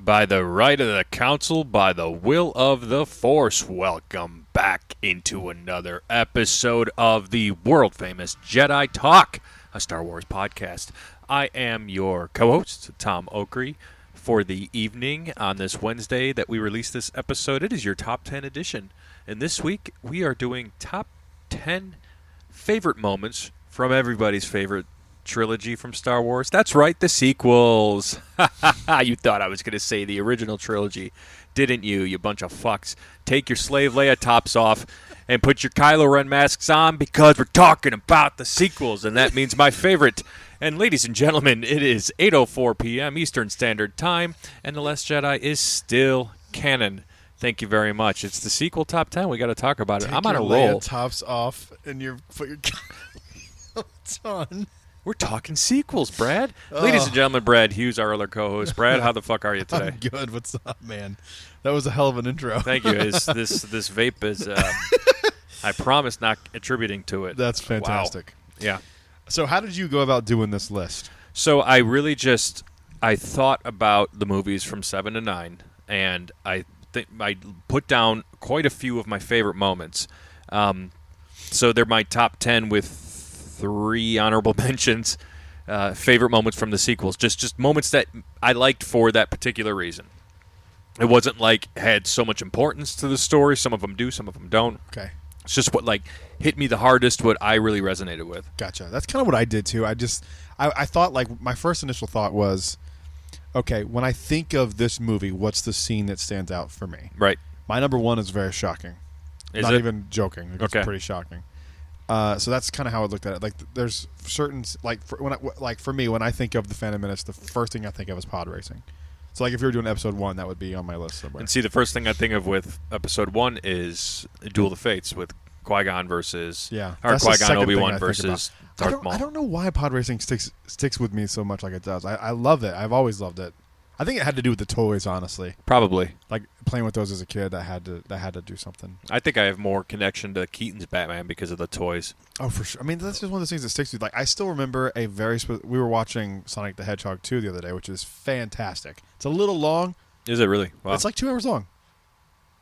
By the right of the council, by the will of the Force, welcome back into another episode of the world-famous Jedi Talk, a Star Wars podcast. I am your co-host, Tom Oakrey, for the evening on this Wednesday that we release this episode. It is your Top 10 edition, and this week we are doing Top 10 favorite moments from everybody's favorite trilogy from Star Wars. That's right, the sequels. You thought I was going to say the original trilogy, didn't you, you bunch of fucks? Take your Slave Leia tops off and put your Kylo Ren masks on because we're talking about the sequels, and that means my favorite. And ladies and gentlemen, it is 8:04 p.m. Eastern Standard Time, and The Last Jedi is still canon. Thank you very much. It's the sequel top 10. We got to talk about it. I'm on a roll. Leia tops off and put your on. We're talking sequels, Brad. Ladies and gentlemen, Brad Hughes, our other co-host. Brad, how the fuck are you today? I'm good. What's up, man? That was a hell of an intro. Thank you. This vape is, I promise, not attributing to it. That's fantastic. Wow. Yeah. So how did you go about doing this list? So I really I thought about the movies from 7 to 9, and I think I put down quite a few of my favorite moments. So they're my top 10 with 3 honorable mentions, favorite moments from the sequels. Just moments that I liked for that particular reason. It wasn't like had so much importance to the story. Some of them do, some of them don't. Okay. It's just what hit me the hardest, what I really resonated with. Gotcha. That's kind of what I did too. I thought my first initial thought was, okay, when I think of this movie, what's the scene that stands out for me? Right. My number one is very shocking. Not even joking. It's pretty shocking. So that's kind of how I looked at it. Like, there's certain for me, when I think of the Phantom Menace, the first thing I think of is pod racing. So, like, if you were doing episode 1, that would be on my list somewhere. And see, the first thing I think of with episode 1 is Duel of the Fates with Qui-Gon versus Qui-Gon Obi-Wan versus Darth Maul. I don't know why pod racing sticks with me so much like it does. I love it. I've always loved it. I think it had to do with the toys, honestly. Probably. Like, playing with those as a kid, that had to do something. I think I have more connection to Keaton's Batman because of the toys. Oh, for sure. I mean, that's just one of those things that sticks with you. Like, I still remember we were watching Sonic the Hedgehog 2 the other day, which is fantastic. It's a little long. Is it really? Wow. It's like 2 hours long.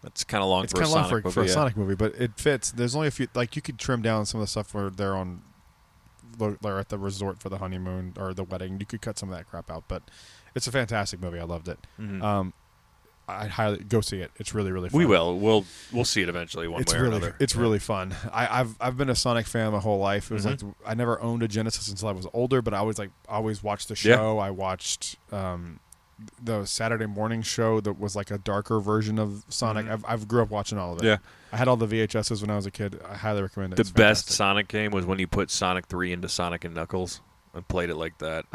That's kind of long it's for a Sonic long movie. For a Sonic movie, but it fits. There's only a few. Like, you could trim down some of the stuff where they're at the resort for the honeymoon or the wedding. You could cut some of that crap out, but it's a fantastic movie. I loved it. Mm-hmm. I highly go see it. It's really, really fun. We will. We'll see it eventually one way or another. It's really fun. I've been a Sonic fan my whole life. It was I never owned a Genesis until I was older, but I always watched the show. Yeah. I watched the Saturday morning show that was like a darker version of Sonic. I've grew up watching all of it. Yeah. I had all the VHSs when I was a kid. I highly recommend it. The best Sonic game was when you put Sonic 3 into Sonic and Knuckles and played it like that.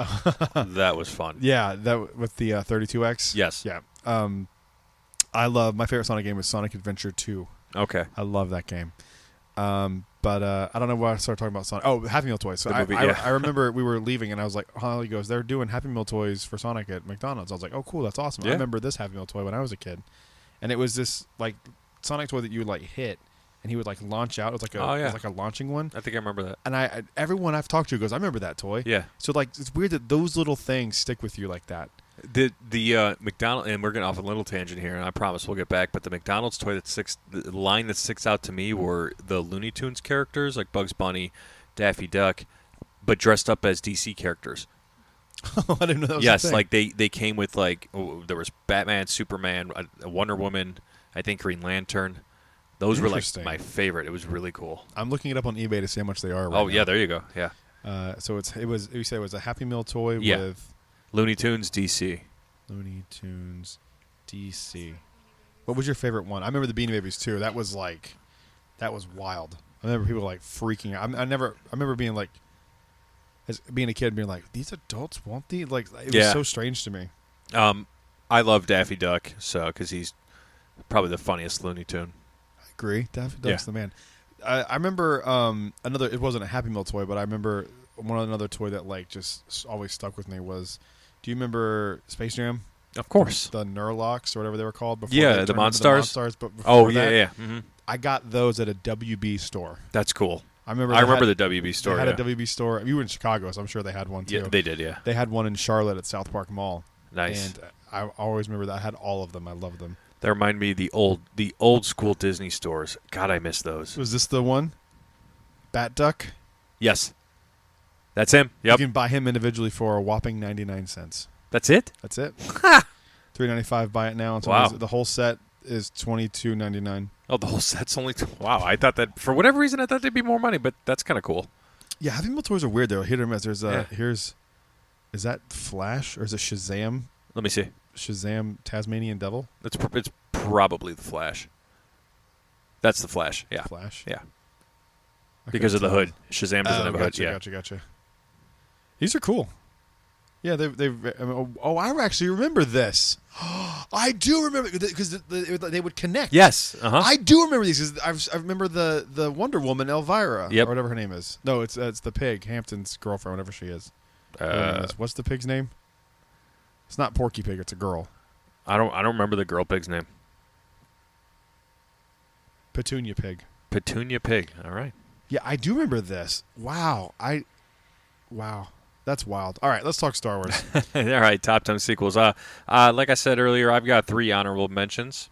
That was fun. Yeah, that with the 32X. Yes. Yeah. My favorite Sonic game was Sonic Adventure 2. Okay. I love that game. But I don't know why I started talking about Sonic. Oh, Happy Meal toys. So I remember we were leaving and I was like, Holly goes, they're doing Happy Meal toys for Sonic at McDonald's. I was like, oh, cool, that's awesome. Yeah. I remember this Happy Meal toy when I was a kid. And it was this like Sonic toy that you would like hit and he would like launch out. It was like a launching one. I think I remember that. And everyone I've talked to goes, I remember that toy. Yeah. So like it's weird that those little things stick with you like that. The McDonald's, and we're getting off a little tangent here, and I promise we'll get back. But the McDonald's toy the line that sticks out to me were the Looney Tunes characters like Bugs Bunny, Daffy Duck, but dressed up as DC characters. Oh, I didn't know that was yes, a thing. like they came with there was Batman, Superman, a Wonder Woman, I think Green Lantern. Those were like my favorite. It was really cool. I'm looking it up on eBay to see how much they are. Yeah, there you go. Yeah. So you said it was a Happy Meal toy with Looney Tunes DC. Looney Tunes DC. What was your favorite one? I remember the Beanie Babies too. That was wild. I remember people like freaking out. I remember being like, being a kid, being like, these adults won't they? Like, it was so strange to me. I love Daffy Duck, because he's probably the funniest Looney Tune. I agree. Daffy Duck's the man. I remember another. It wasn't a Happy Meal toy, but I remember another toy that like just always stuck with me was. Do you remember Space Jam? Of course. The Nurlocs or whatever they were called before. Yeah, the Monstars. But before that, yeah. Mm-hmm. I got those at a WB store. That's cool. I remember the WB store. They had a WB store. You were in Chicago, so I'm sure they had one too. Yeah, they did. Yeah, they had one in Charlotte at South Park Mall. Nice. And I always remember that. I had all of them. I loved them. That remind me of the old school Disney stores. God, I miss those. Was this the one? Bat Duck? Yes. That's him. Yep. You can buy him individually for a whopping 99 cents. That's it? That's it. $3.95. Buy it now. Wow. The whole set is $22.99. Oh, the whole set's only... Wow, I thought that... For whatever reason, I thought they'd be more money, but that's kind of cool. Yeah, Happy Meal toys are weird, though. Hit or miss. Here's... Is that Flash or is it Shazam? Let me see. Shazam Tasmanian Devil? It's probably the Flash. That's the Flash, yeah. Flash? Yeah. Because of the hood. Shazam doesn't have a hood. Yeah. Gotcha. These are cool. Yeah, I actually remember this. I do remember because they would connect. Yes. Uh-huh. I do remember these because I remember the Wonder Woman Elvira or whatever her name is. No, it's the pig, Hampton's girlfriend, whatever she is. What's the pig's name? It's not Porky Pig. It's a girl. I don't remember the girl pig's name. Petunia Pig. Petunia Pig. All right. Yeah, I do remember this. Wow. That's wild. All right, let's talk Star Wars. All right, top 10 sequels. Like I said earlier, I've got 3 honorable mentions.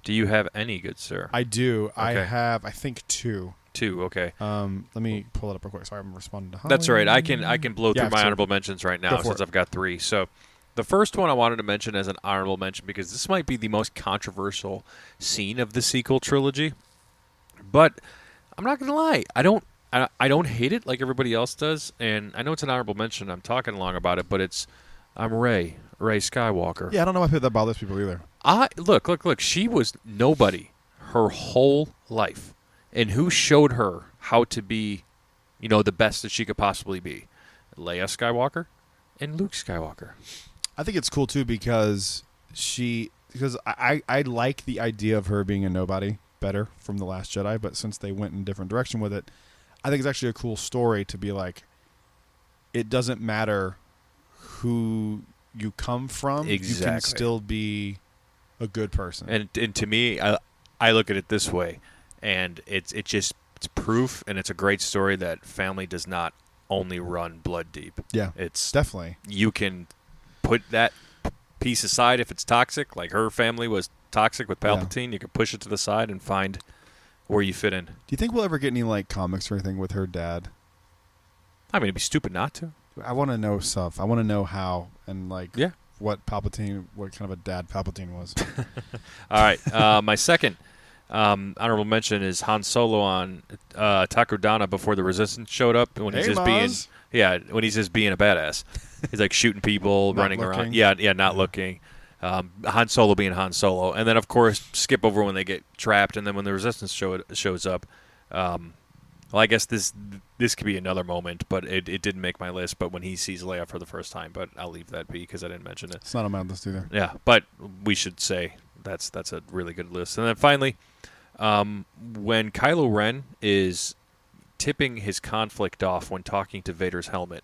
Do you have any, good sir? I do. Okay. I have, I think, 2. 2, okay. Let me pull it up real quick. Sorry, I'm responding to Holly. That's all right. I can blow through my honorable mentions right now since I've got 3. So the first one I wanted to mention as an honorable mention because this might be the most controversial scene of the sequel trilogy. But I'm not going to lie. I don't hate it like everybody else does, and I know it's an honorable mention. I'm talking long about it, but I'm Rey Skywalker. Yeah, I don't know why that bothers people either. Look. She was nobody her whole life, and who showed her how to be, the best that she could possibly be? Leia Skywalker and Luke Skywalker. I think it's cool too because I like the idea of her being a nobody better from The Last Jedi, but since they went in a different direction with it, I think it's actually a cool story to be like, it doesn't matter who you come from. Exactly. You can still be a good person. And to me, I look at it this way, and it's proof, and it's a great story that family does not only run blood deep. Yeah, it's definitely. You can put that piece aside if it's toxic, like her family was toxic with Palpatine. Yeah. You can push it to the side and find where you fit in. Do you think we'll ever get any comics or anything with her dad? I mean, it'd be stupid not to. I want to know stuff. I want to know how and what Palpatine, what kind of a dad Palpatine was. All right, my second honorable mention is Han Solo on Takodana before the Resistance showed up when he's just being a badass. He's like shooting people, running around. Yeah, not looking. Han Solo being Han Solo, and then of course skip over when they get trapped, and then when the Resistance shows up. Well, I guess this could be another moment, but it didn't make my list. But when he sees Leia for the first time, but I'll leave that be because I didn't mention it. It's not on my list either. Yeah, but we should say that's a really good list. And then finally, when Kylo Ren is tipping his conflict off when talking to Vader's helmet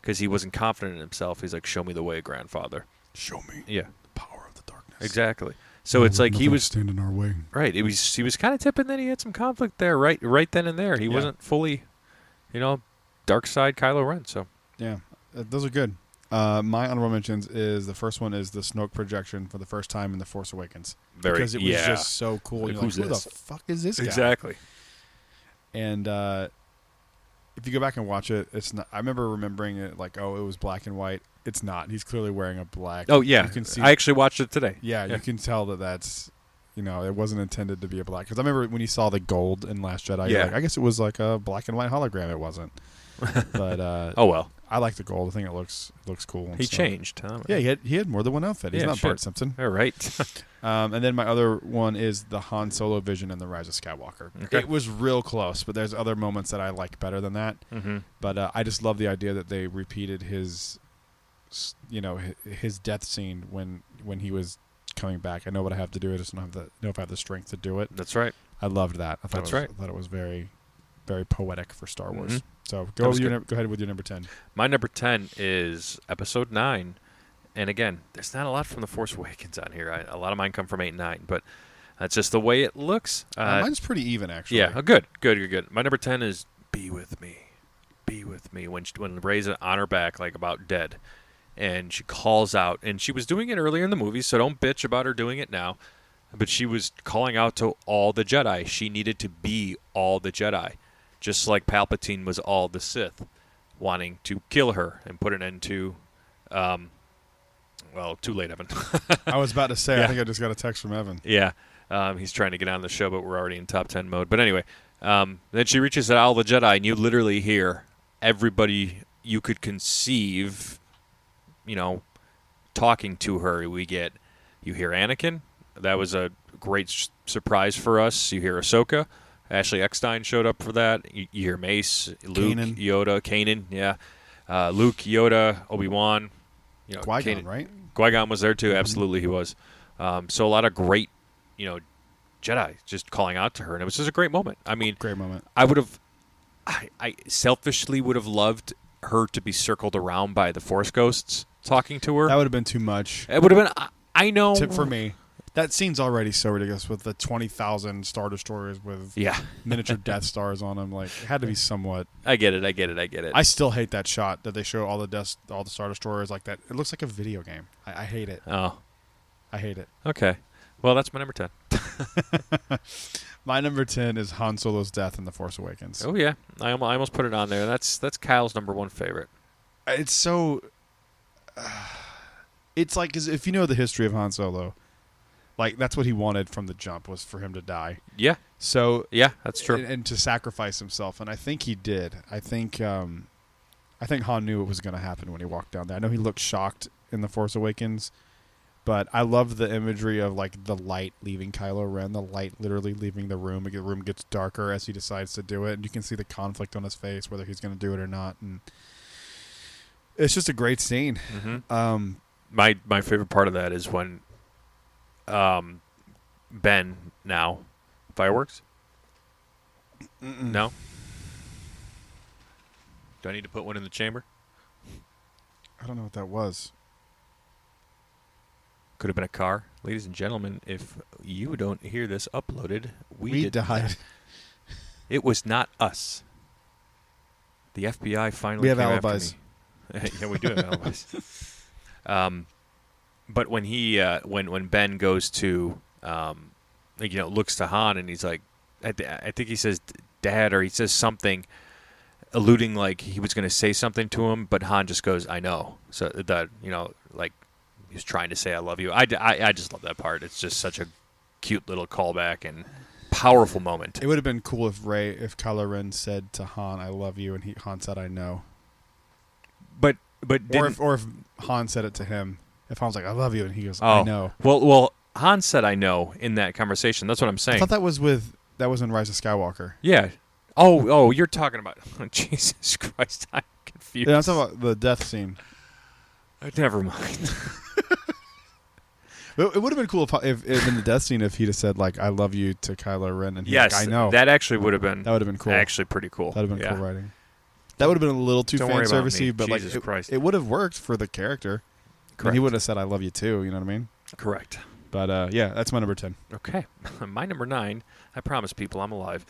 because he wasn't confident in himself, he's like, "Show me the way, grandfather. Show me." Yeah. Power of the darkness. Exactly. So it's like he was standing in our way. Right. He was kind of tipping that he had some conflict there, right then and there. He wasn't fully, dark side Kylo Ren. So yeah, those are good. My honorable mentions is the first one is the Snoke projection for the first time in The Force Awakens because it was just so cool. Like, you're like, who the fuck is this guy? Exactly. And if you go back and watch it, it's not. I remember remembering it like, it was black and white. It's not. He's clearly wearing a black. Oh yeah, you can see. I actually watched it today. Yeah, you can tell that's, it wasn't intended to be a black. Because I remember when you saw the gold in Last Jedi. You're like, I guess it was like a black and white hologram. It wasn't. But oh well. I like the gold. I think it looks cool. He changed, huh? Yeah, he had more than one outfit. He's not Bart Simpson. All right. And then my other one is the Han Solo vision and the Rise of Skywalker. Okay. It was real close, but there's other moments that I like better than that. Mm-hmm. But I just love the idea that they repeated his death scene when he was coming back. I know what I have to do. I just don't know if I have the strength to do it. That's right. I loved that. I thought it was very, very poetic for Star Wars. Mm-hmm. So go ahead with your number 10. My number 10 is Episode 9. And again, there's not a lot from The Force Awakens on here. A lot of mine come from 8 and 9, but that's just the way it looks. Mine's pretty even, actually. Yeah, good. My number 10 is Be With Me. Be With Me. When Rey's on her back, like about dead. and she calls out, and she was doing it earlier in the movie, so don't bitch about her doing it now. But she was calling out to all the Jedi. She needed to be all the Jedi, just like Palpatine was all the Sith, wanting to kill her and put an end to, well, too late, Evan. I was about to say, Yeah. I think I just got a text from Evan. Yeah, he's trying to get on the show, but we're already in top 10 mode. But anyway, then she reaches out all the Jedi, and you literally hear everybody you could conceive, talking to her. You hear Anakin. That was a great surprise for us. You hear Ahsoka. Ashley Eckstein showed up for that. You hear Mace, Luke, Kanan. Yoda, Kanan, yeah. Luke, Yoda, Obi-Wan. Qui-Gon, right? Qui-Gon was there too. Absolutely, he was. So a lot of great, Jedi just calling out to her, and it was just a great moment. I mean, Great moment. I selfishly would have loved her to be circled around by the Force ghosts talking to her. That would have been too much. It would have been. I know. For me. That scene's already so ridiculous with the 20,000 Star Destroyers with miniature Death Stars on them. Like, it had to be somewhat. I get it. I still hate that shot that they show all the Star Destroyers like that. It looks like a video game. I hate it. Oh. I hate it. Okay. Well, that's my number 10. My number 10 is Han Solo's death in The Force Awakens. Oh, yeah. I almost put it on there. That's Kyle's number 1 favorite. It's so... it's like, 'cause if you know the history of Han Solo, like, that's what he wanted from the jump, was for him to die. Yeah. So... Yeah, that's true. And to sacrifice himself. And I think he did. I think Han knew it was going to happen when he walked down there. I know he looked shocked in The Force Awakens, but I love the imagery of, like, the light leaving Kylo Ren, the light literally leaving the room. The room gets darker as he decides to do it, and you can see the conflict on his face, whether he's going to do it or not. And it's just a great scene. Mm-hmm. My favorite part of that is when Ben now fireworks. No. Do I need to put one in the chamber? I don't know what that was. Could have been a car. Ladies and gentlemen, if you don't hear this uploaded, we died. It was not us. The FBI finally We have came alibis. After me. Yeah, we do have alibis. But when he when Ben goes to looks to Han, and he's like, I think he says Dad, or he says something alluding like he was going to say something to him, but Han just goes, I know. So that, like he was trying to say I love you. I just love that part. It's just such a cute little callback and powerful moment. It would have been cool if Kylo Ren said to Han, I love you, and Han said, I know. But or if Han said it to him. If Han's like, I love you, and he goes, I know. Well, Han said I know in that conversation. That's what I'm saying. I thought that was in Rise of Skywalker. Yeah. Oh, you're talking about... Oh, Jesus Christ, I'm confused. Yeah, I'm talking about the death scene. Never mind. It would have been cool if in the death scene, if he'd have said, like, I love you to Kylo Ren, and he's yes, like, I know. that actually would have been... That would have been cool. Actually pretty cool. That would have been cool writing. That would have been a little too fan servicey, but Jesus Christ. it would have worked for the character. Correct. And he would have said, I love you too, you know what I mean? Correct. But, yeah, that's my number 10. Okay. My number 9, I promise people I'm alive,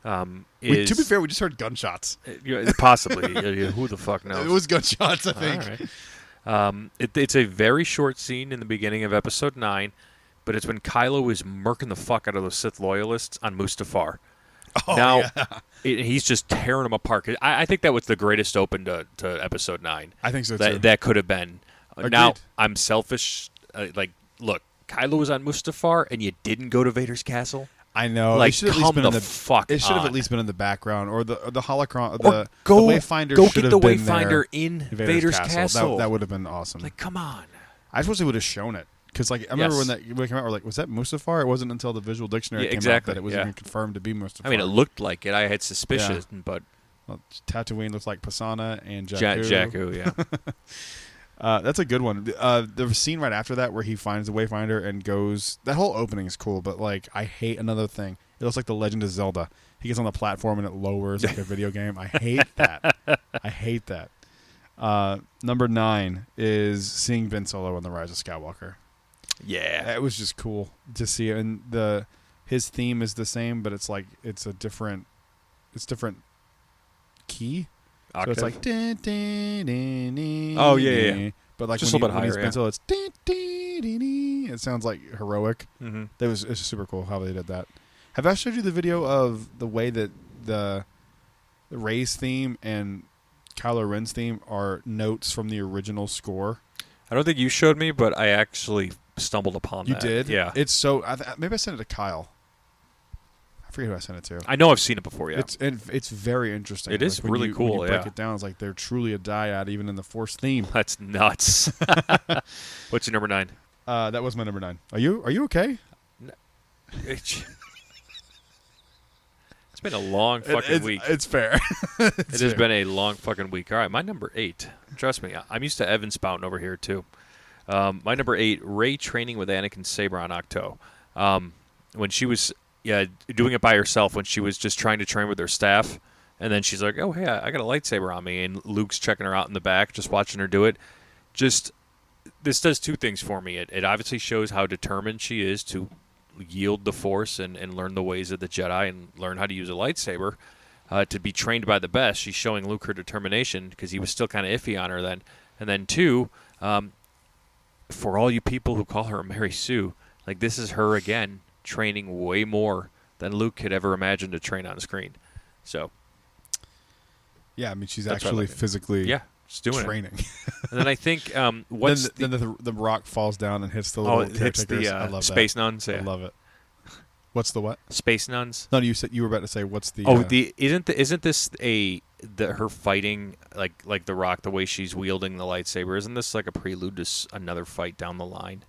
To is... be fair, we just heard gunshots. Possibly. Who the fuck knows? It was gunshots, I think. All right. It's a very short scene in the beginning of Episode 9, but it's when Kylo is murking the fuck out of those Sith loyalists on Mustafar. Oh, now, yeah. He's just tearing them apart. I think that was the greatest open to Episode 9. I think so, too. That could have been. Agreed. Now, I'm selfish. Look, Kylo was on Mustafar, and you didn't go to Vader's castle. I know. Like, it should have come been the fuck It should have on. at least been in the background, or the holocron, Or the Wayfinder. Go should get have the been Wayfinder there in Vader's castle. That would have been awesome. Like, come on. I just wish they would have shown it. Because, like, I remember when it came out, we're like, was that Mustafar? It wasn't until the visual dictionary came out that it was even confirmed to be Mustafar. I mean, it looked like it. I had suspicions, but... Well, Tatooine looks like Pasana and Jakku. Jakku, yeah. That's a good one. The scene right after that where he finds the Wayfinder and goes... That whole opening is cool, but, like, I hate another thing. It looks like The Legend of Zelda. He gets on the platform and it lowers like a video game. I hate that. I hate that. Number 9 is seeing Ben Solo in The Rise of Skywalker. Yeah. It was just cool to see it. And his theme is the same, but it's like it's different key. Octave. So it's like Oh, yeah. But like just when, a little bit when higher, he spins it's dee, dee, dee, dee. It sounds like heroic. Mm-hmm. It's super cool how they did that. Have I showed you the video of the way that the Rey's theme and Kylo Ren's theme are notes from the original score? I don't think you showed me, but I actually stumbled upon that. You did? Yeah. It's so... maybe I sent it to Kyle. I forget who I sent it to. I know I've seen it before, yeah. It's very interesting. It is really cool, when you break it down, it's like they're truly a dyad even in the Force theme. That's nuts. What's your number 9? That was my number 9. Are you okay? It's been a long fucking week. It's fair. It has been a long fucking week. All right, my number 8. Trust me, I'm used to Evan spouting over here too. My number 8, Rey training with Anakin Saber on Octo. When she was doing it by herself, when she was just trying to train with her staff, and then she's like, "Oh hey, I got a lightsaber on me," and Luke's checking her out in the back, just watching her do it. This does two things for me. It obviously shows how determined she is to yield the Force and learn the ways of the Jedi and learn how to use a lightsaber. To be trained by the best, she's showing Luke her determination because he was still kind of iffy on her then. And then 2, for all you people who call her Mary Sue, like this is her again training way more than Luke could ever imagine to train on screen. So, yeah, I mean she's actually physically just doing training. And then I think then the rock falls down and hits the little hits the I love space that. nuns. Yeah. I love it. What's the what? Space nuns. No, you said you were about to say what's the? Isn't this her fighting like the Rock, the way she's wielding the lightsaber? Isn't this like a prelude to another fight down the line?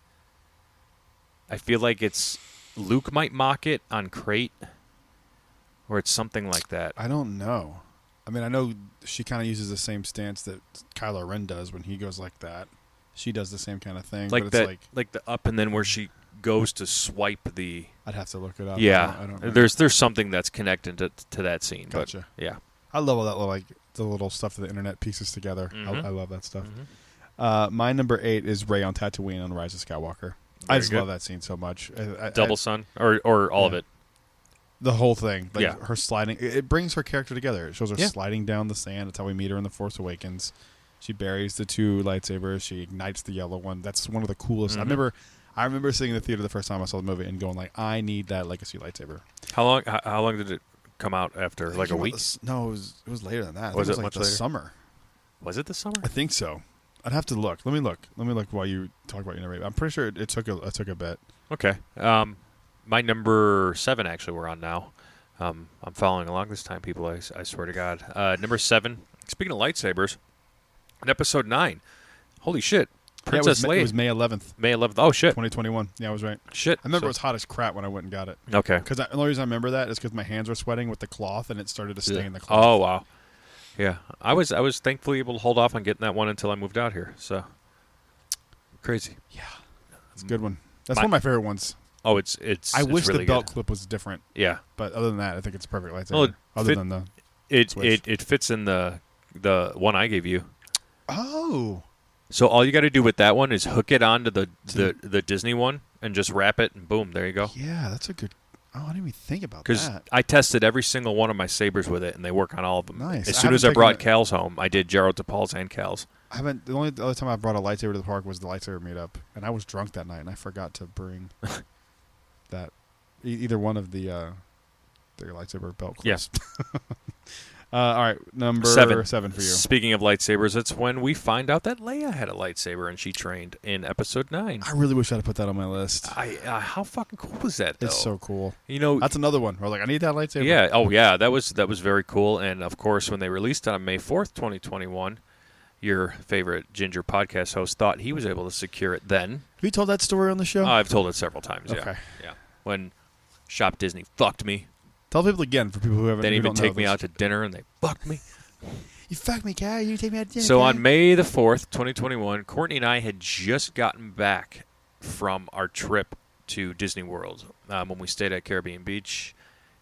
I feel like it's Luke might mock it on Crate, or it's something like that. I don't know. I mean, I know she kind of uses the same stance that Kylo Ren does when he goes like that. She does the same kind of thing, like but that, it's like the up and then where she goes to swipe the. I'd have to look it up. Yeah, I don't know. there's something that's connected to that scene. Gotcha. But yeah, I love all that the little stuff that the internet pieces together. Mm-hmm. I love that stuff. Mm-hmm. My number 8 is Rey on Tatooine on Rise of Skywalker. I just love that scene so much. Double Sun or all of it. The whole thing, her sliding, it brings her character together. It shows her sliding down the sand. That's how we meet her in The Force Awakens. She buries the 2 lightsabers. She ignites the yellow one. That's one of the coolest. Mm-hmm. I remember sitting in the theater the first time I saw the movie and going like, I need that legacy lightsaber. How long did it come out after? Like a week? No, it was later than that. Was it it like much the later? Summer? Was it the summer? I think so. I'd have to look. Let me look while you talk about your number 8. I'm pretty sure it took a bit. Okay. My number 7 actually we're on now. I'm following along this time, people. I swear to God. Number 7. Speaking of lightsabers, in episode 9. Holy shit! Princess Leia. It was May 11th. May 11th. Oh shit! 2021. Yeah, I was right. Shit. I remember it was hot as crap when I went and got it. Okay. Because the only reason I remember that is because my hands were sweating with the cloth and it started to stay in the cloth. Oh wow. Yeah, I was thankfully able to hold off on getting that one until I moved out here. So crazy. Yeah, it's a good one. That's one of my favorite ones. Oh, it's. I wish really the belt good. clip was different. Yeah, but other than that, I think it's a perfect lightsaber. It fits in the one I gave you. Oh. So all you got to do with that one is hook it onto the Disney one and just wrap it, and boom, there you go. Yeah, that's a good. Oh, I didn't even think about that. Because I tested every single one of my sabers with it, and they work on all of them. Nice. As soon as I brought Cal's home, I did Gerald DePaul's and Cal's. The only other time I brought a lightsaber to the park was the lightsaber meetup, and I was drunk that night, and I forgot to bring that either one of their lightsaber belt clips. Yeah. All right, number 7 for you. Speaking of lightsabers, it's when we find out that Leia had a lightsaber and she trained in episode 9. I really wish I'd have put that on my list. How fucking cool was that, though? It's so cool. That's another one where I need that lightsaber. Yeah. Oh, yeah. That was very cool. And of course, when they released it on May 4th, 2021, your favorite Ginger podcast host thought he was able to secure it then. Have you told that story on the show? I've told it several times. Okay. Yeah. When Shop Disney fucked me. Tell people again for people who haven't. They didn't even take me out to dinner, and they fucked me. You fucked me, Cal. You take me out to dinner. So on May the 4th, 2021, Courtney and I had just gotten back from our trip to Disney World when we stayed at Caribbean Beach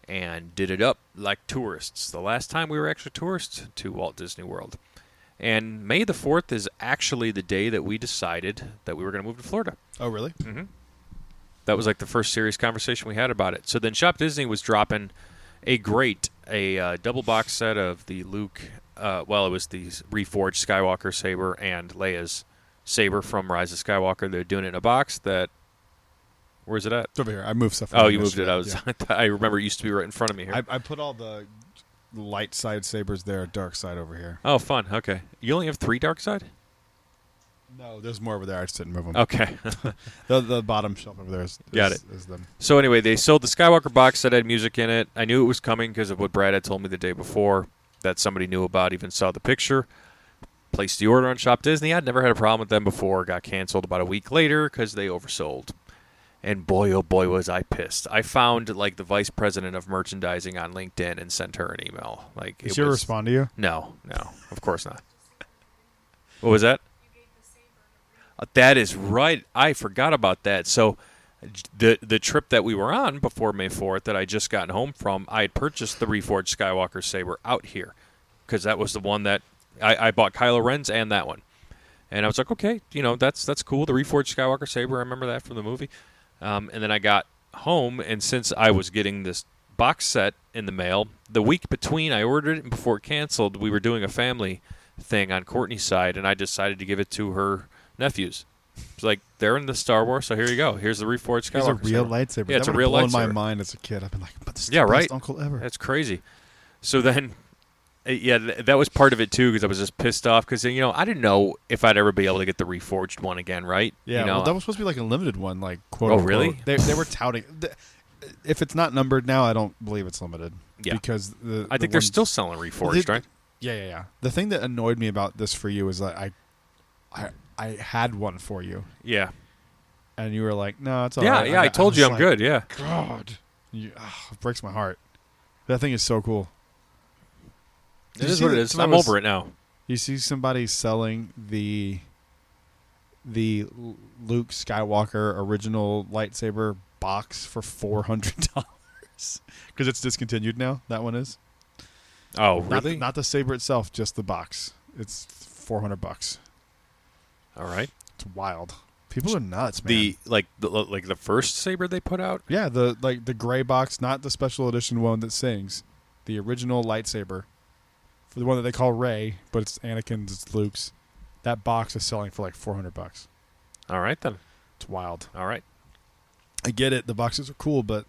and did it up like tourists. The last time we were actually tourists to Walt Disney World. And May the 4th is actually the day that we decided that we were going to move to Florida. Oh, really? Mm-hmm. That was like the first serious conversation we had about it. So then Shop Disney was dropping a double box set of the Luke, it was the reforged Skywalker saber and Leia's saber from Rise of Skywalker. They're doing it in a box. Where's it at? It's over here. I moved stuff. Oh, you moved it. I remember it used to be right in front of me here. I put all the light side sabers there, dark side over here. Oh, fun. Okay. You only have 3 dark side? No, there's more over there. I just didn't move them. Okay. the bottom shelf over there is them. So anyway, they sold the Skywalker box that had music in it. I knew it was coming because of what Brad had told me the day before that somebody knew about, even saw the picture. Placed the order on Shop Disney. I'd never had a problem with them before. Got canceled about a week later because they oversold. And boy, oh boy, was I pissed. I found like the vice president of merchandising on LinkedIn and sent her an email. Like, did she ever respond to you? No, of course not. What was that? That is right. I forgot about that. So the trip that we were on before May 4th that I just gotten home from, I had purchased the Reforged Skywalker saber out here because that was the one that I bought Kylo Ren's and that one. And I was like, okay, that's cool. The Reforged Skywalker saber, I remember that from the movie. And then I got home, and since I was getting this box set in the mail, the week between I ordered it and before it canceled, we were doing a family thing on Courtney's side, and I decided to give it to her nephews. It's like, they're in the Star Wars, so here you go. Here's the Reforged Skywalker. It's a real lightsaber. Yeah, it's a real lightsaber. Blown my mind as a kid. I've been like, but this is the best uncle ever. That's crazy. So then, that was part of it too, because I was just pissed off because I didn't know if I'd ever be able to get the Reforged one again, right? Yeah, well, that was supposed to be like a limited one, like quote. Oh, unquote. Really? They were touting. If it's not numbered now, I don't believe it's limited. Yeah, because I think they're still selling Reforged, right? Yeah. The thing that annoyed me about this for you is that I had one for you. Yeah. And you were like, no, it's all right. Yeah, I told you I'm good, yeah. God. It breaks my heart. That thing is so cool. It is what it is. I'm over it now. You see somebody selling the Luke Skywalker original lightsaber box for $400 because it's discontinued now. That one is. Oh, really? Not the saber itself, just the box. It's $400. All right. It's wild. People are nuts, man. The first saber they put out? Yeah, the gray box, not the special edition one that sings. The original lightsaber. For the one that they call Rey, but it's Anakin's, it's Luke's. That box is selling for like $400. All right, then. It's wild. All right. I get it. The boxes are cool, but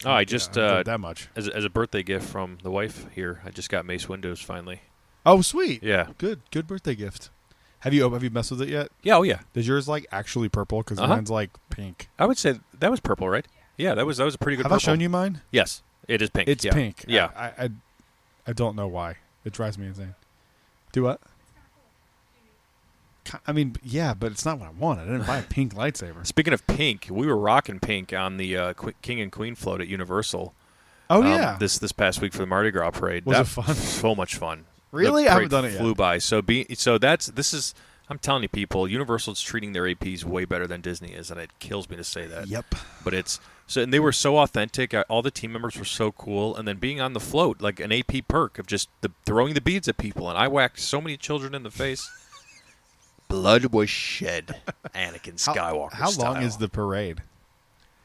I just that much as a birthday gift from the wife here. I just got Mace Windows finally. Oh, sweet. Yeah. Good birthday gift. Have you messed with it yet? Yeah. Oh, yeah. Is yours like actually purple? Because mine's like pink. I would say that was purple, right? Yeah, that was a pretty good. Have purple. I shown you mine? Yes, it is pink. It's pink. Yeah. I don't know why. It drives me insane. Do what? I mean, yeah, but it's not what I want. I didn't buy a pink lightsaber. Speaking of pink, we were rocking pink on the King and Queen float at Universal. Oh, yeah. This past week for the Mardi Gras parade. Was it fun? So much fun. Really? I haven't done it yet. Flew by. I'm telling you, people, Universal's treating their APs way better than Disney is, and it kills me to say that. Yep. But and they were so authentic. All the team members were so cool, and then being on the float, like an AP perk of just throwing the beads at people, and I whacked so many children in the face. Blood was shed, Anakin Skywalker. How long is the parade?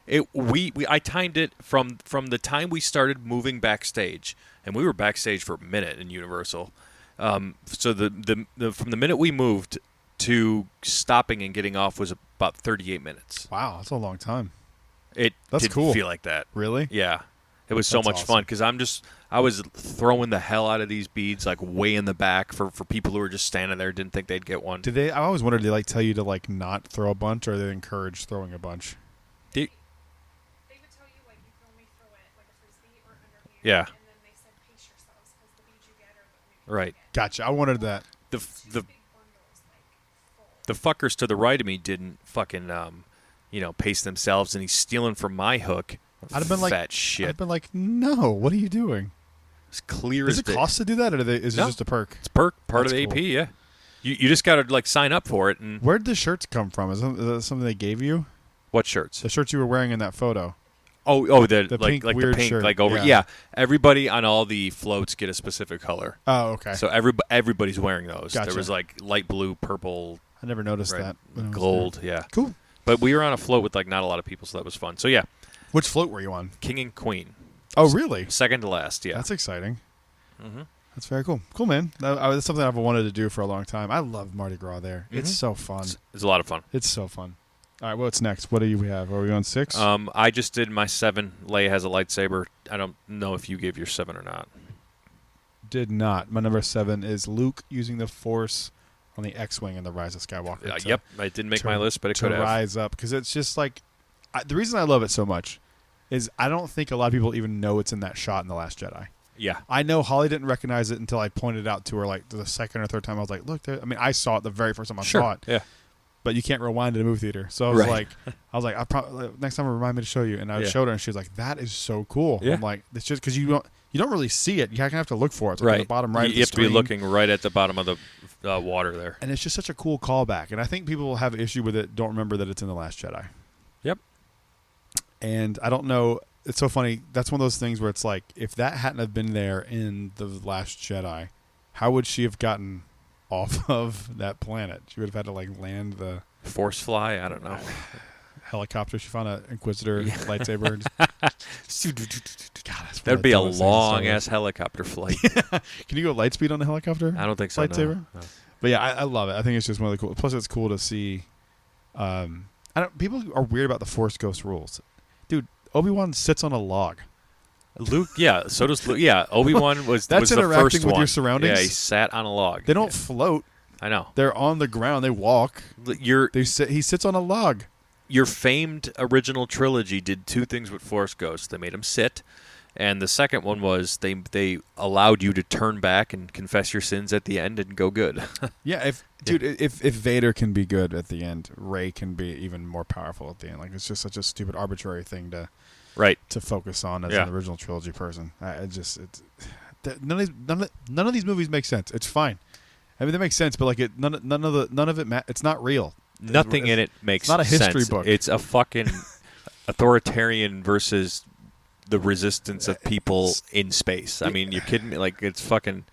I timed it from the time we started moving backstage, and we were backstage for a minute in Universal. So from the minute we moved to stopping and getting off was about 38 minutes. Wow, that's a long time. That's cool. Didn't feel like that. Really? Yeah. It was so much fun because I was throwing the hell out of these beads like way in the back for people who were just standing there, didn't think they'd get one. I always wondered, did they tell you to not throw a bunch, or they encourage throwing a bunch? They would tell you you can only throw it like a frisbee or underhand. Yeah. And then they said pace yourselves because the beads you get are the right. Gotcha. I wondered that. The fuckers to the right of me didn't fucking pace themselves, and he's stealing from my hook. I'd have been like, fat shit. I'd have been like, no, what are you doing? It's clear Does as it cost to do that, or is it just a perk? It's part That's of the cool. AP, yeah. You just got to sign up for it. And where'd the shirts come from? Is that something they gave you? What shirts? The shirts you were wearing in that photo. The pink weird the pink shirt. like over. Yeah, everybody on all the floats get a specific color. Oh, okay. So everybody's wearing those. Gotcha. There was like light blue, purple. I never noticed red, that. when I was gold. there. Yeah, Cool. But we were on a float with not a lot of people, so that was fun. So yeah, Which float were you on? King and Queen. Oh, really? Second to last. Yeah, That's exciting. Mm-hmm. That's very cool. Cool, man. That's something I've wanted to do for a long time. I love Mardi Gras there. Mm-hmm. It's so fun. It's a lot of fun. It's so fun. All right, what's next? What do we have? Are we on 6? I just did my 7. Leia has a lightsaber. I don't know if you gave your 7 or not. Did not. My number 7 is Luke using the Force on the X-Wing in The Rise of Skywalker. Yep, it didn't make my list, but it could have. To rise up, because it's just like... the reason I love it so much is I don't think a lot of people even know it's in that shot in The Last Jedi. Yeah. I know Holly didn't recognize it until I pointed out to her like the second or third time. I was like, look, there. I mean, I saw it the very first time I saw it. Yeah. But you can't rewind to the movie theater. So I was like, next time remind me to show you. And I showed her, and she was like, that is so cool. Yeah. I'm like, it's just because you don't really see it. You kind of have to look for it. It's like right. at the bottom right. You have to be looking right at the bottom of the water there. And it's just such a cool callback. And I think people will have an issue with it. Don't remember that it's in The Last Jedi. Yep. And I don't know. It's so funny. That's one of those things where it's like, if that hadn't have been there in The Last Jedi, how would she have gotten off of that planet? She would have had to like land the Force fly. I don't know. Helicopter. She found an Inquisitor lightsaber. God, that'd be a long ass helicopter flight. Can you go light speed on the helicopter? I don't think so. Lightsaber. No. But yeah, I love it. I think it's just one of the cool. Plus, it's cool to see. People are weird about the Force Ghost rules, dude. Obi-Wan sits on a log. Luke, yeah. So does Luke. Yeah, Obi-Wan was That's was the interacting first with one. Your surroundings. Yeah, he sat on a log. They don't float. I know. They're on the ground. They walk. He sits on a log. Your famed original trilogy did 2 things with Force Ghosts. They made him sit, and the second one was they allowed you to turn back and confess your sins at the end and go good. Yeah, if Vader can be good at the end, Rey can be even more powerful at the end. Like, it's just such a stupid, arbitrary thing to focus on as an original trilogy person. None of these movies make sense. It's fine. I mean, they make sense, but like none of it. It's not real. Nothing in it makes sense. It's not a history book. It's a fucking authoritarian versus the resistance of people in space. I mean, you're kidding me? Like, it's fucking...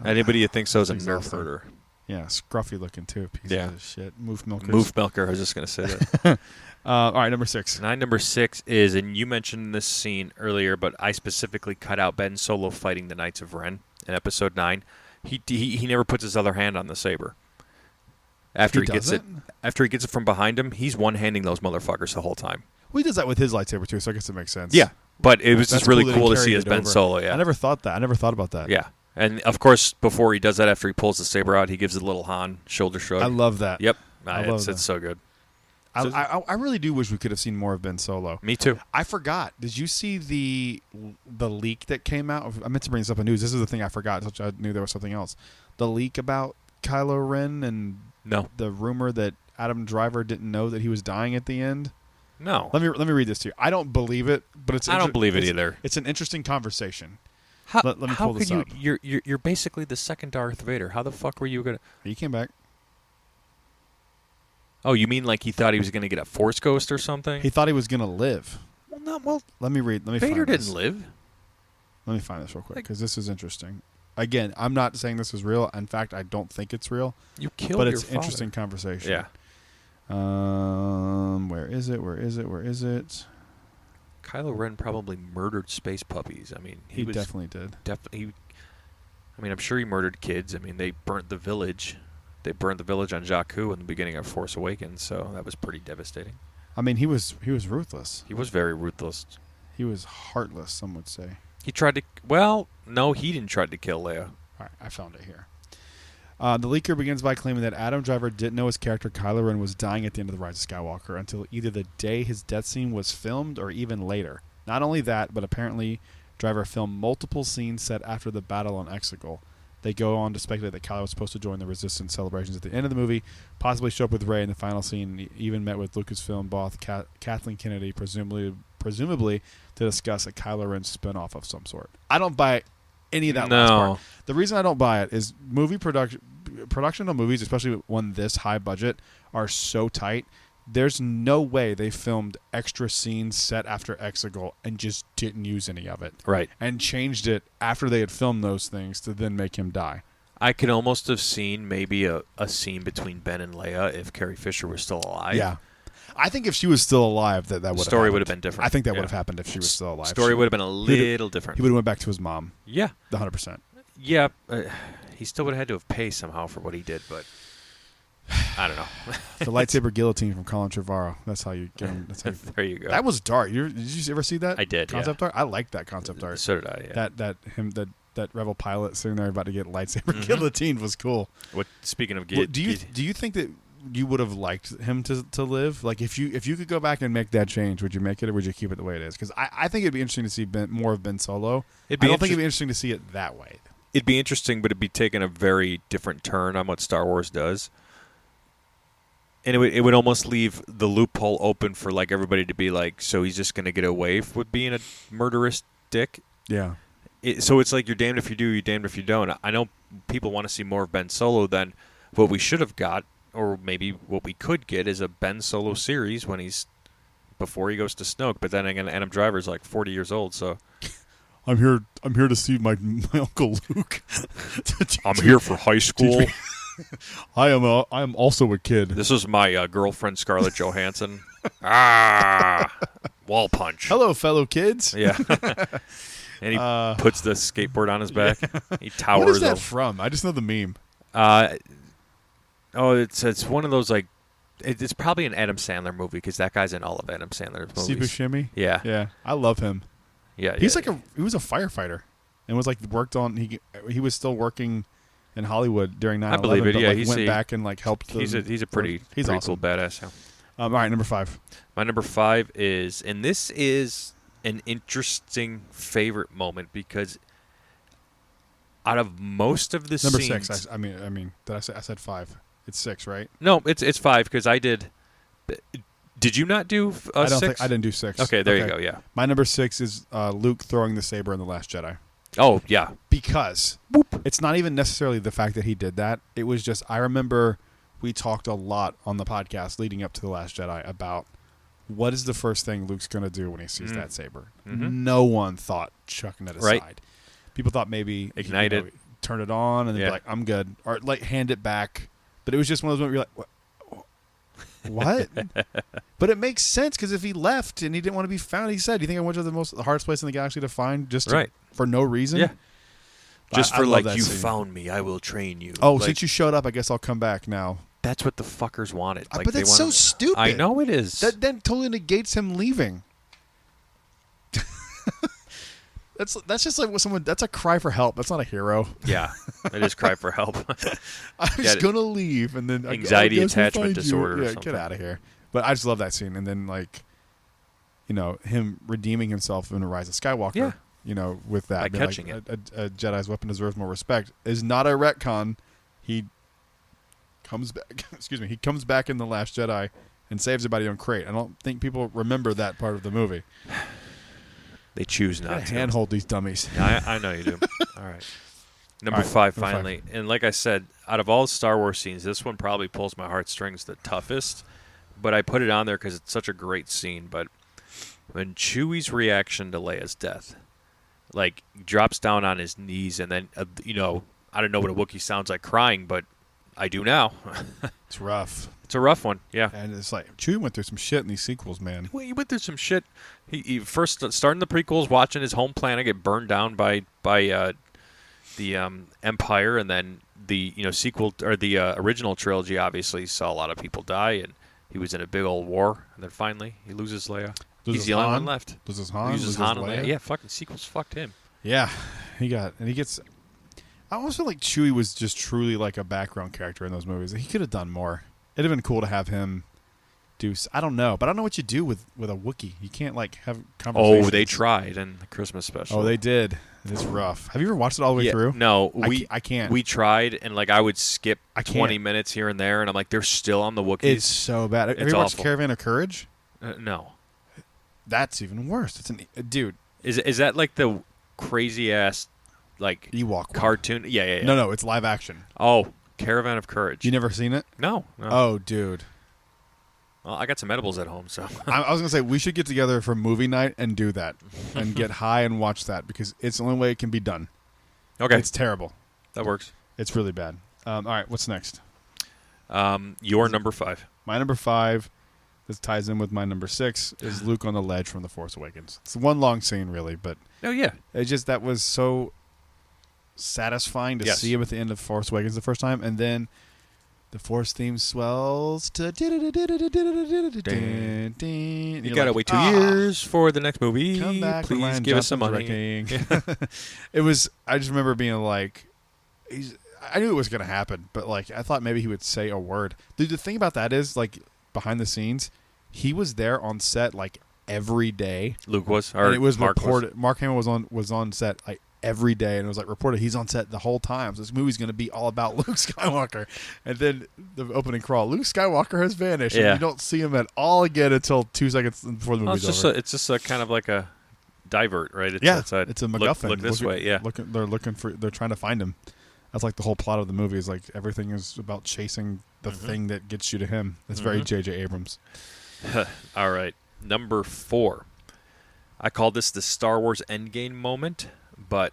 Anybody who thinks so is a nerf herder. Yeah, scruffy looking too. Piece of shit. Moof milkers. Moof milker. I was just going to say that. All right, number 6. Number 6 is, and you mentioned this scene earlier, but I specifically cut out Ben Solo fighting the Knights of Ren in Episode 9. He never puts his other hand on the saber. After he gets it from behind him, he's one-handing those motherfuckers the whole time. Well, he does that with his lightsaber too, so I guess it makes sense. Yeah, but it was just really cool to see as Ben over. Solo. Yeah, I never thought about that. Yeah, and of course, before he does that, after he pulls the saber out, he gives a little Han shoulder shrug. I love that. Yep, it's so good. I really do wish we could have seen more of Ben Solo. Me too. I forgot. Did you see the leak that came out? I meant to bring this up in news. This is the thing I forgot. Which I knew there was something else. The leak about Kylo Ren and the rumor that Adam Driver didn't know that he was dying at the end. No. Let me read this to you. I don't believe it, but I don't believe it either. It's an interesting conversation. Let me pull this up. You're basically the second Darth Vader. How the fuck were you gonna? He came back. Oh, you mean like he thought he was going to get a Force Ghost or something? He thought he was going to live. Let me read. Vader didn't live. Let me find this real quick because this is interesting. Again, I'm not saying this is real. In fact, I don't think it's real. You killed but your it's father. Interesting conversation. Yeah. Where is it? Kylo Ren probably murdered space puppies. I mean, he definitely did. I'm sure he murdered kids. I mean, they burnt the village. They burned the village on Jakku in the beginning of Force Awakens, so that was pretty devastating. I mean, he was ruthless. He was very ruthless. He was heartless, some would say. He tried to... Well, no, he didn't try to kill Leia. All right, I found it here. The leaker begins by claiming that Adam Driver didn't know his character Kylo Ren was dying at the end of The Rise of Skywalker until either the day his death scene was filmed or even later. Not only that, but apparently Driver filmed multiple scenes set after the battle on Exegol. They go on to speculate that Kylo was supposed to join the Resistance celebrations at the end of the movie, possibly show up with Rey in the final scene, even met with Lucasfilm boss Kathleen Kennedy, presumably to discuss a Kylo Ren spinoff of some sort. I don't buy any of that last part. The reason I don't buy it is movie production of movies, especially one this high budget, are so tight. There's no way they filmed extra scenes set after Exegol and just didn't use any of it. Right. And changed it after they had filmed those things to then make him die. I could almost have seen maybe a scene between Ben and Leia if Carrie Fisher was still alive. Yeah. I think if she was still alive, that would story would have been different. I think that would have happened if she was still alive. Story would have been a little different. He would have went back to his mom. Yeah. 100%. Yeah. He still would have had to have paid somehow for what he did, but I don't know. The lightsaber guillotine from Colin Trevorrow. That's how you get him. That's how you, there you go. That was dark. Did you ever see that? I did. Concept art. I liked that concept art. So did I. Yeah. That rebel pilot sitting there about to get lightsaber guillotined was cool. Speaking of do you think that you would have liked him to live? Like if you could go back and make that change, would you make it or would you keep it the way it is? Because I think it'd be interesting to see more of Ben Solo. I don't think it'd be interesting to see it that way. It'd be interesting, but it'd be taking a very different turn on what Star Wars does. And it would almost leave the loophole open for like everybody to be like, so he's just going to get away with being a murderous dick? Yeah. So it's like you're damned if you do, you're damned if you don't. I know people want to see more of Ben Solo than what we should have got, or maybe what we could get is a Ben Solo series before he goes to Snoke. But then again, Adam Driver's like 40 years old, so I'm here to see my Uncle Luke. I'm here for high school. I am also a kid. This is my girlfriend Scarlett Johansson. Wall punch. Hello, fellow kids. Yeah. And he puts the skateboard on his back. He towers. What is that from? I just know the meme. It's one of those like. It's probably an Adam Sandler movie because that guy's in all of Adam Sandler's movies. Steve Buscemi? Yeah. Yeah. I love him. Yeah. He was a firefighter and was like worked on. He was still working in Hollywood during 9/11. I believe it. But, yeah, like, went back and like helped. He's a pretty awesome. cool badass. Yeah. All right, number 5. My number 5 is, and this is an interesting favorite moment because out of most of the number scenes, 6. I mean, I said 5. It's 6, right? No, it's 5 because I did. Did you not do 6? I didn't do 6. Okay, there you go. Yeah. My number 6 is Luke throwing the saber in The Last Jedi. Oh yeah. Because it's not even necessarily the fact that he did that. It was just I remember we talked a lot on the podcast leading up to The Last Jedi about what is the first thing Luke's going to do when he sees that saber. Mm-hmm. No one thought chucking it aside. Right. People thought maybe ignite it, turn it on, and then be like, "I'm good," or like hand it back. But it was just one of those moments where you're like, "What?" But it makes sense because if he left and he didn't want to be found, he said, "Do you think I went to the hardest place in the galaxy to find just for no reason?" Yeah. Just for like, you scene. Found me, I will train you. Oh, like, since you showed up, I guess I'll come back now. That's what the fuckers wanted. Like, but that's so stupid. I know it is. That then totally negates him leaving. That's just like what someone. That's a cry for help. That's not a hero. Yeah, it is cry for help. I'm just gonna leave, and then anxiety attachment disorder. Yeah, get out of here. But I just love that scene, and then like, him redeeming himself in the Rise of Skywalker. Yeah. With that, by catching it, a Jedi's weapon deserves more respect is not a retcon. He comes back. Excuse me. He comes back in The Last Jedi and saves everybody on Crate. I don't think people remember that part of the movie. They choose not to handhold these dummies. I know you do. All right. Number 5, finally. And like I said, out of all Star Wars scenes, this one probably pulls my heartstrings the toughest. But I put it on there because it's such a great scene. But when Chewie's reaction to Leia's death, like, drops down on his knees and then, I don't know what a Wookiee sounds like crying, but I do now. It's rough. It's a rough one, yeah. And it's like, Chewie went through some shit in these sequels, man. Well, he went through some shit. He first starting the prequels, watching his home planet get burned down by the Empire, and then the sequel or the original trilogy obviously saw a lot of people die, and he was in a big old war, and then finally he loses Leia. He's the only one left. Loses Han. Loses Han and Leia. Yeah, fucking sequels fucked him. Yeah, he gets. I almost feel like Chewie was just truly like a background character in those movies. He could have done more. It'd have been cool to have him do. I don't know, but I don't know what you do with a Wookiee. You can't like have conversations. Oh, they tried in the Christmas special. Oh, they did. It's rough. Have you ever watched it all the way through? No, I can't. We tried, and like I would skip 20 minutes here and there, and I'm like, they're still on the Wookiees. It's so bad. Have you watched Caravan of Courage? No. That's even worse. It's dude. Is that like the crazy ass like Ewok cartoon? Yeah. No, it's live action. Oh, Caravan of Courage. You never seen it? No. Oh, dude. Well, I got some edibles at home, so I was gonna say we should get together for movie night and do that, and get high and watch that because it's the only way it can be done. Okay, it's terrible. That works. It's really bad. All right, what's next? Your number 5. My number 5 this ties in with my number 6, is Luke on the ledge from The Force Awakens. It's one long scene, really, but it just that was so satisfying to see him at the end of Force Awakens the first time, and then the Force theme swells to. You gotta wait 2 years for the next movie. Come back, please give us some money. It was. I just remember being like, I knew it was gonna happen, but like I thought maybe he would say a word. Dude, the thing about that is like behind the scenes, he was there on set like every day. Luke was, or and it was Mark reported. was. Mark Hamill was on set like every day, and it was like reported he's on set the whole time. So this movie's going to be all about Luke Skywalker. And then the opening crawl, Luke Skywalker has vanished, and you don't see him at all again until 2 seconds before the movie's over. It's just a kind of like a divert, right? It's a MacGuffin. Look this way, yeah. They're trying to find him. That's like the whole plot of the movie is like everything is about chasing the thing that gets you to him. It's very J.J. Abrams. All right, number 4. I call this the Star Wars Endgame moment. But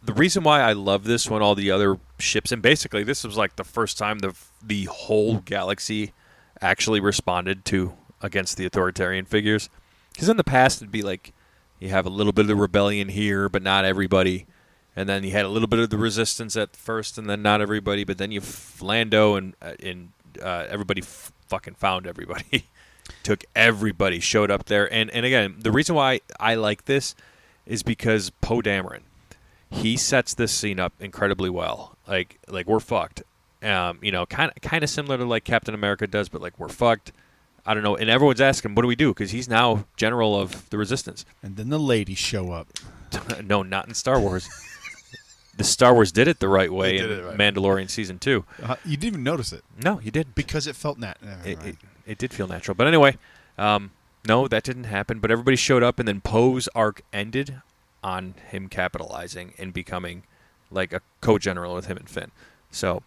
the reason why I love this when all the other ships, and basically this was like the first time the whole galaxy actually responded against the authoritarian figures. Because in the past it'd be like you have a little bit of the rebellion here, but not everybody. And then you had a little bit of the resistance at first, and then not everybody. But then you Lando and everybody fucking found everybody, took everybody, showed up there. And again, the reason why I like this is because Poe Dameron, he sets this scene up incredibly well. Like we're fucked. Kind of similar to like Captain America does, but like we're fucked. I don't know. And everyone's asking, what do we do? Because he's now general of the Resistance. And then the ladies show up. No, not in Star Wars. The Star Wars did it the right way in Mandalorian Season 2. You didn't even notice it. No, you didn't. Because it felt natural. It did feel natural. But anyway, no, that didn't happen. But everybody showed up, and then Poe's arc ended on him capitalizing and becoming like a co-general with him and Finn. So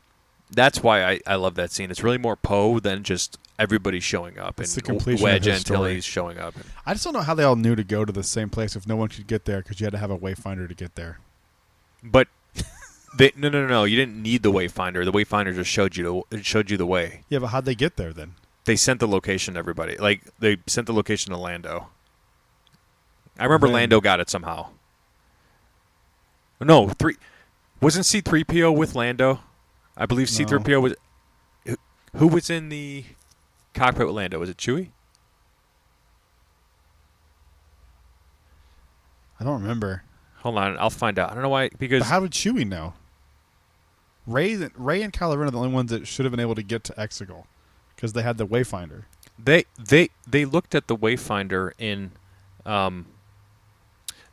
that's why I love that scene. It's really more Poe than just everybody showing up. It's and the completion Wedge of his story. Antilles showing up. I just don't know how they all knew to go to the same place if no one could get there because you had to have a wayfinder to get there. But no. You didn't need the wayfinder. The wayfinder just showed you the way. Yeah, but how'd they get there then? They sent the location to everybody. Like they sent the location to Lando. I remember Lando got it somehow. No, wasn't C-3PO with Lando? I believe C-3PO was. Who was in the cockpit with Lando? Was it Chewie? I don't remember. Hold on, I'll find out. I don't know why. Because but how did Chewie know? Rey and Kylo Ren are the only ones that should have been able to get to Exegol because they had the Wayfinder. They looked at the Wayfinder in.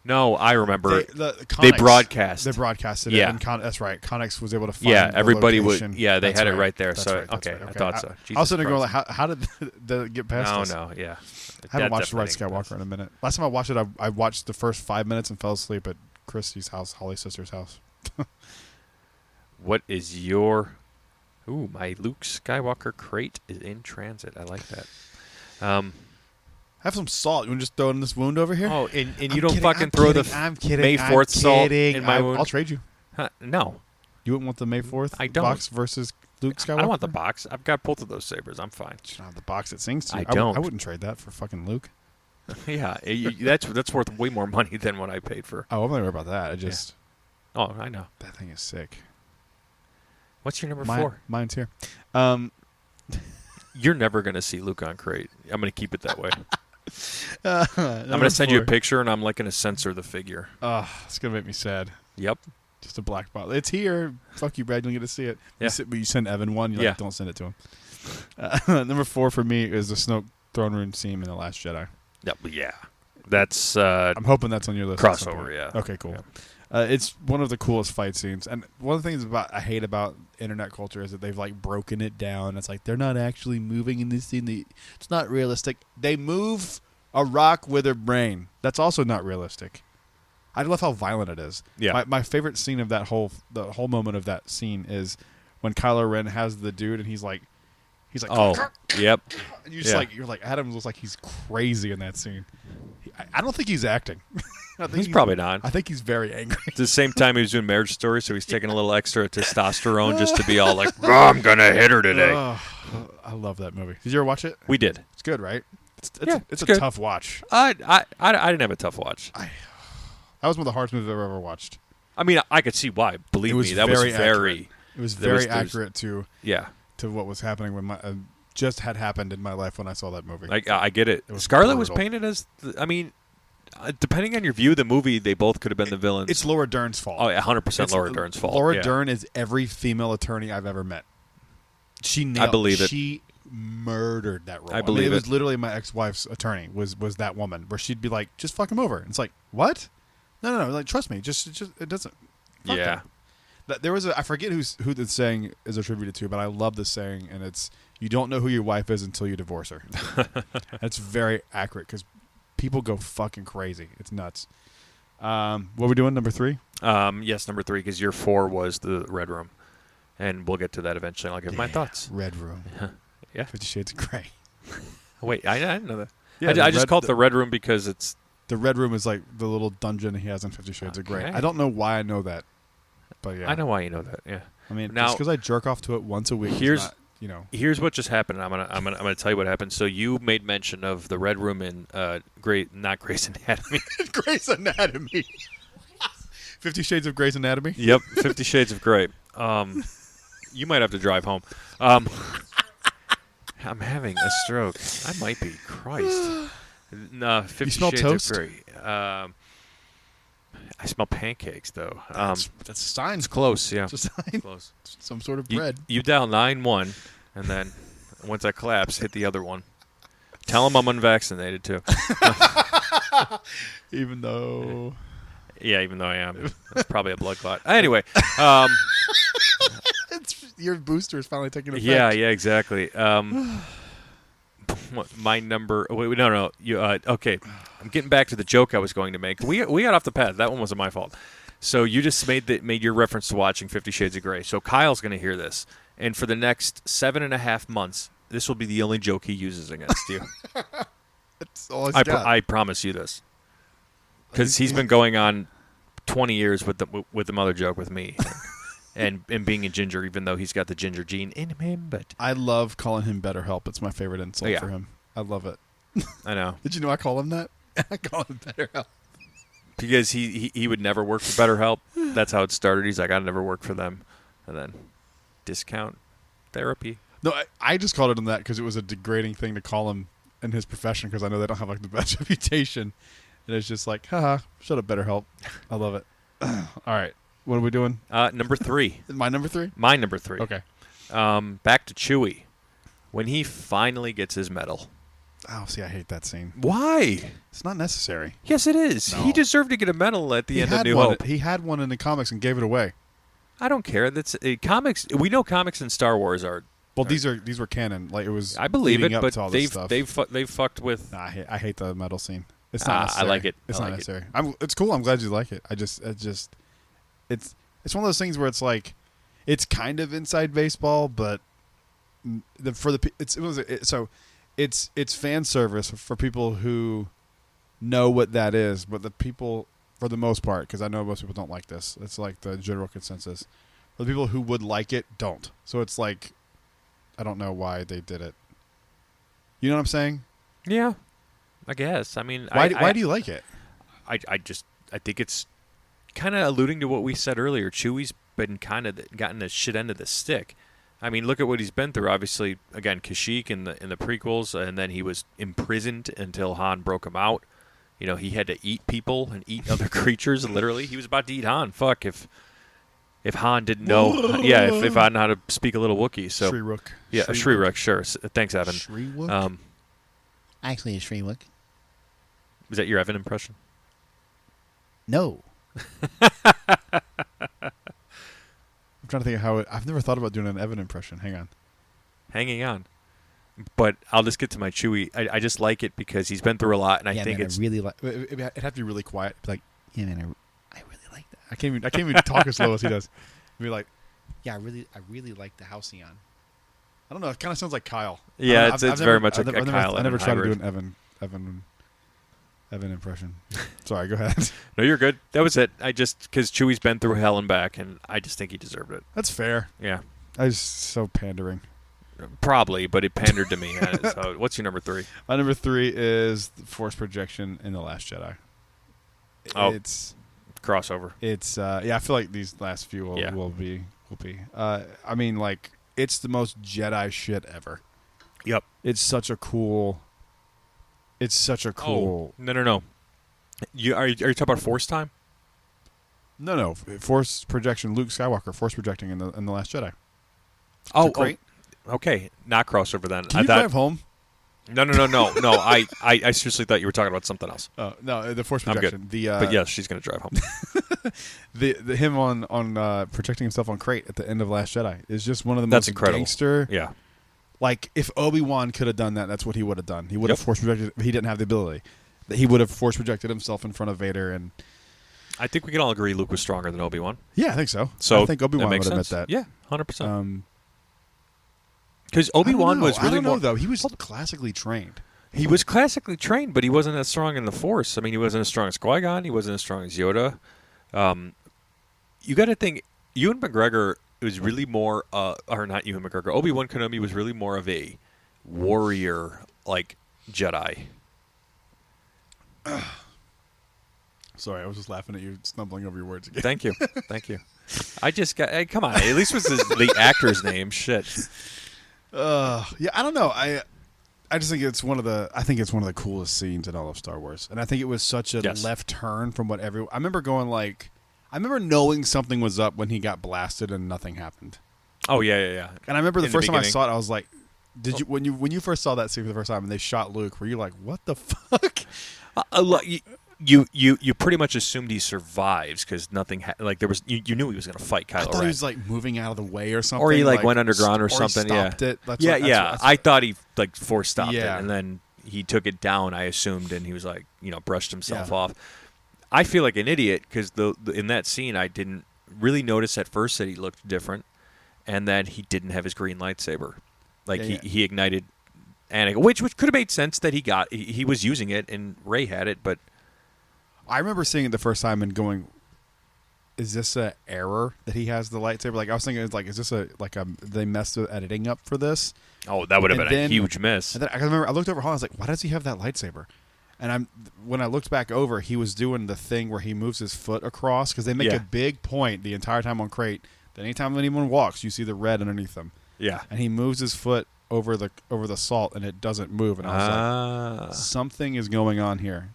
No, I remember. They broadcast. They broadcasted it. And that's right. Connex was able to find. Yeah, everybody the location. would. Yeah, they had it right there. That's so right, okay, right. I thought so. I was sitting there going, how did it get past us? No, yeah. I haven't watched Rise of Skywalker in a minute. Last time I watched it, I watched the first 5 minutes and fell asleep at Christy's house, Holly's sister's house. What is your... Ooh, my Luke Skywalker crate is in transit. I like that. Have some salt. You want to just throw it in this wound over here? Oh, and you don't fucking throw the May 4th salt in my wound? I'll trade you. No. You wouldn't want the May 4th I don't. box versus Luke Skywalker? I don't want the box. I've got both of those sabers. I'm fine. You don't have the box that sings to you. I don't. I wouldn't trade that for fucking Luke. Yeah, that's worth way more money than what I paid for. Oh, I'm not worried about that. I just... Yeah. Oh, I know. That thing is sick. What's your number 4? Mine's here. You're never going to see Luke on crate. I'm going to keep it that way. I'm going to send you a picture, and I'm like going to censor the figure. It's going to make me sad. Yep. Just a black bottle. It's here. Fuck you, Brad. You don't get to see it. Yeah. You send Evan one. You're like, don't send it to him. Number 4 for me is the Snoke throne room scene in The Last Jedi. Yep. Yeah. That's... I'm hoping that's on your list. Crossover, yeah. Okay, cool. Yeah. It's one of the coolest fight scenes. And one of the things I hate about internet culture is that they've like broken it down. It's like they're not actually moving in this scene. It's not realistic. They move a rock with their brain. That's also not realistic. I love how violent it is. Yeah. My favorite scene of the whole moment of that scene is when Kylo Ren has the dude and he's like, oh, yep. And you're like, Adam looks like he's crazy in that scene. I don't think he's acting. I think he's probably not. I think he's very angry. At the same time, he was doing Marriage Story, so he's taking a little extra testosterone just to be all like, I'm going to hit her today. I love that movie. Did you ever watch it? We did. It's good, right? It's a good. tough watch. I didn't have a tough watch. That was one of the hardest movies I've ever watched. I mean, I could see why. Believe me, that was very accurate. It was very accurate to what was happening when just had happened in my life when I saw that movie. I get it. Scarlett was painted as, depending on your view of the movie, they both could have been the villains. It's Laura Dern's fault. Oh, 100% Laura Dern's fault. Laura Dern is every female attorney I've ever met. I believe it. She murdered that role. I believe it was literally my ex-wife's attorney was that woman, where she'd be like, just fuck him over. And it's like, what? No. Like, trust me. Just it doesn't. Fuck him. There was I forget who the saying is attributed to, but I love this saying, and it's, you don't know who your wife is until you divorce her. That's very accurate because people go fucking crazy. It's nuts. What are we doing, number 3? Yes, number 3, because your 4 was the Red Room. And we'll get to that eventually. I'll give my thoughts. Red Room. Yeah. 50 Shades of Grey. Wait, I didn't know that. Yeah, I just call it the Red Room because it's... The Red Is like the little dungeon he has in 50 Shades of Grey. I don't know why I know that, but yeah. I know why you know that, yeah. I mean, now, just because I jerk off to it once a week, here's what just happened. I'm gonna tell you what happened. So you made mention of the Red Room in not Grey's Anatomy. Grey's Anatomy. 50 Shades of Grey's Anatomy? Yep, 50 Shades of Grey. You might have to drive home. I'm having a stroke. I might be. Christ. 50 you smell Shades toast? of Grey. I smell pancakes, though. That's a sign. It's close, yeah. It's a sign. Close. Some sort of bread. You dial 9-1, and then once I collapse, hit the other one. Tell them I'm unvaccinated, too. Even though... Yeah, even though I am. That's probably a blood clot. Anyway. Your booster is finally taking effect. Yeah, exactly. My number... Wait, no. Okay. I'm getting back to the joke I was going to make. We got off the path. That one wasn't my fault. So you just made your reference to watching 50 Shades of Grey. So Kyle's going to hear this. And for the next 7.5 months, this will be the only joke he uses against you. That's all he's got. I promise you this. Because he's been going on 20 years with the mother joke with me. And being a ginger, even though he's got the ginger gene in him. But I love calling him BetterHelp. It's my favorite insult for him. I love it. I know. Did you know I call him that? I call him BetterHelp. Because he would never work for BetterHelp. That's how it started. He's like, I'd never work for them. And then discount therapy. No, I just called him that because it was a degrading thing to call him in his profession, because I know they don't have like the best reputation. And it's just like, haha, shut up, BetterHelp. I love it. All right. What are we doing? Number 3. My number 3? My number 3. Okay. Back to Chewie. When he finally gets his medal. Oh, see, I hate that scene. Why? It's not necessary. Yes, it is. No. He deserved to get a medal at the end of New Hope. He had one in the comics and gave it away. I don't care. That's comics. We know comics and Star Wars are. Well, these were canon. Like it was. I believe it, but they've fucked with. Nah, I hate the medal scene. It's not necessary. I like it. It's not necessary. It's cool. I'm glad you like it. It's one of those things where it's like, it's kind of inside baseball, but it's fan service for people who know what that is, but the people, for the most part, because I know most people don't like this. It's like the general consensus. For the people who would like it, don't. So it's like, I don't know why they did it. You know what I'm saying? Yeah, I guess. I mean, why do you like it? I think it's kind of alluding to what we said earlier. Chewie's been kind of gotten the shit end of the stick. I mean, look at what he's been through. Obviously, again, Kashyyyk in the prequels, and then he was imprisoned until Han broke him out. You know, he had to eat people and eat other creatures. Literally, he was about to eat Han. Fuck if Han didn't know. Yeah, if Han knew how to speak a little Wookiee. So Shrirook. Yeah, Shrirook. Sure. Thanks, Evan. Shriwook. Actually, a Shriwook. Was that your Evan impression? No. I'm trying to think of how I've never thought about doing an Evan impression. Hanging on. But I'll just get to my Chewie. I just like it because he's been through a lot, and I think it's really like. It'd have to be really quiet. Like, yeah, man, I really like that. I can't even talk as slow as he does. Be like, yeah, I really like the Halcyon. I don't know. It kind of sounds like Kyle. Yeah, it's very much a Kyle. I never tried hybrid. to do an Evan Evan impression. Sorry, go ahead. No, you're good. That was it. Because Chewie's been through hell and back, and I just think he deserved it. That's fair. Yeah. I was so pandering. Probably, but it pandered to me. So what's your number 3? My number 3 is the Force projection in The Last Jedi. Oh, it's crossover. It's I feel like these last few will be. I mean, like, it's the most Jedi shit ever. Yep. It's such a cool. Oh, no. Are you talking about Force time? No. Force projection. Luke Skywalker Force projecting in the Last Jedi. Oh, great. Okay, not crossover then. Can you drive home? No. I seriously thought you were talking about something else. Oh no, the Force projection. I'm good. But yes, she's going to drive home. the him on projecting himself on Crate at the end of Last Jedi is just one of the That's most incredible. gangster. Yeah. Like, if Obi-Wan could have done that, that's what he would have done. He would have force projected. He didn't have the ability. He would have force projected himself in front of Vader, and I think we can all agree Luke was stronger than Obi-Wan. yeah, I think so. So I think Obi-Wan would admit that. Yeah, 100%. Because Obi-Wan was really I don't know, more. though. He was classically trained. He was classically trained, but he wasn't as strong in the Force. I mean, he wasn't as strong as Qui-Gon. He wasn't as strong as Yoda. You got to think, Ewan McGregor was really more, or not Ewan McGregor, Obi-Wan Kenobi was really more of a warrior, like, Jedi. Sorry, I was just laughing at you stumbling over your words again. Thank you. I just got, hey, come on, at least was the actor's name. Shit. Yeah, I don't know. I just think it's one of the coolest scenes in all of Star Wars, and I think it was such a left turn from what everyone. I remember knowing something was up when he got blasted and nothing happened. Oh yeah. And I remember the first time I saw it, I was like, "Did you when you first saw that scene for the first time and they shot Luke? Were you like, what the fuck?" You pretty much assumed he survives because nothing there was you knew he was going to fight Kylo Ren. I thought he was like moving out of the way or something, or he went underground or something. He stopped it. I thought he force stopped it, Yeah. and then he took it down. I assumed, and he was brushed himself off. I feel like an idiot because in that scene I didn't really notice at first that he looked different, and that he didn't have his green lightsaber. He ignited Anakin, which could have made sense that he was using it and Rey had it, but. I remember seeing it the first time and going, "Is this an error that he has the lightsaber?" Like, I was thinking, is this they messed with editing up for this? Oh, that would have been a huge miss. And then I remember I looked over Han. I was like, "Why does he have that lightsaber?" And when I looked back over, he was doing the thing where he moves his foot across because they make a big point the entire time on Crate that anytime anyone walks, you see the red underneath them. Yeah, and he moves his foot over the salt and it doesn't move. And I was like, something is going on here.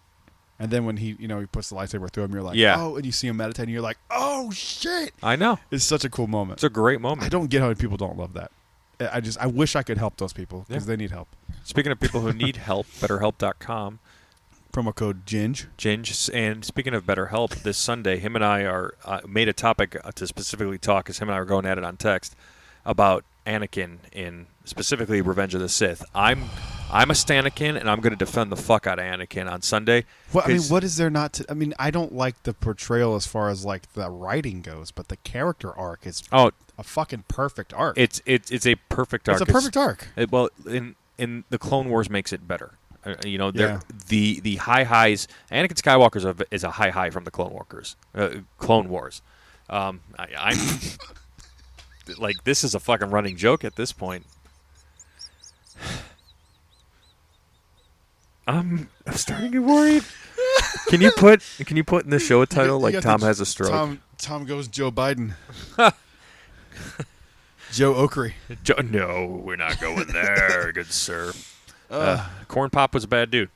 And then when he puts the lightsaber through him, you're like, oh, and you see him meditating, you're like, oh, shit. I know. It's such a cool moment. It's a great moment. I don't get how many people don't love that. I wish I could help those people because they need help. Speaking of people who need help, BetterHelp.com. Promo code Ginge. Ginge. And speaking of BetterHelp, this Sunday, him and I are made a topic to specifically talk, because him and I were going at it on text, about Anakin in specifically Revenge of the Sith. I'm a Stanakin, and I'm going to defend the fuck out of Anakin on Sunday. Well, I mean, what is there not to... I mean, I don't like the portrayal as far as, like, the writing goes, but the character arc is a fucking perfect arc. It's a perfect arc. It's a perfect arc. In the Clone Wars makes it better. The high highs... Anakin Skywalker is a high from the Clone Wars. I'm... like, this is a fucking running joke at this point. I'm starting to get worried. Can you put in the show a title like Tom has a stroke? Tom goes Joe Biden. Joe Oakery. No, we're not going there, good sir. Corn Pop was a bad dude.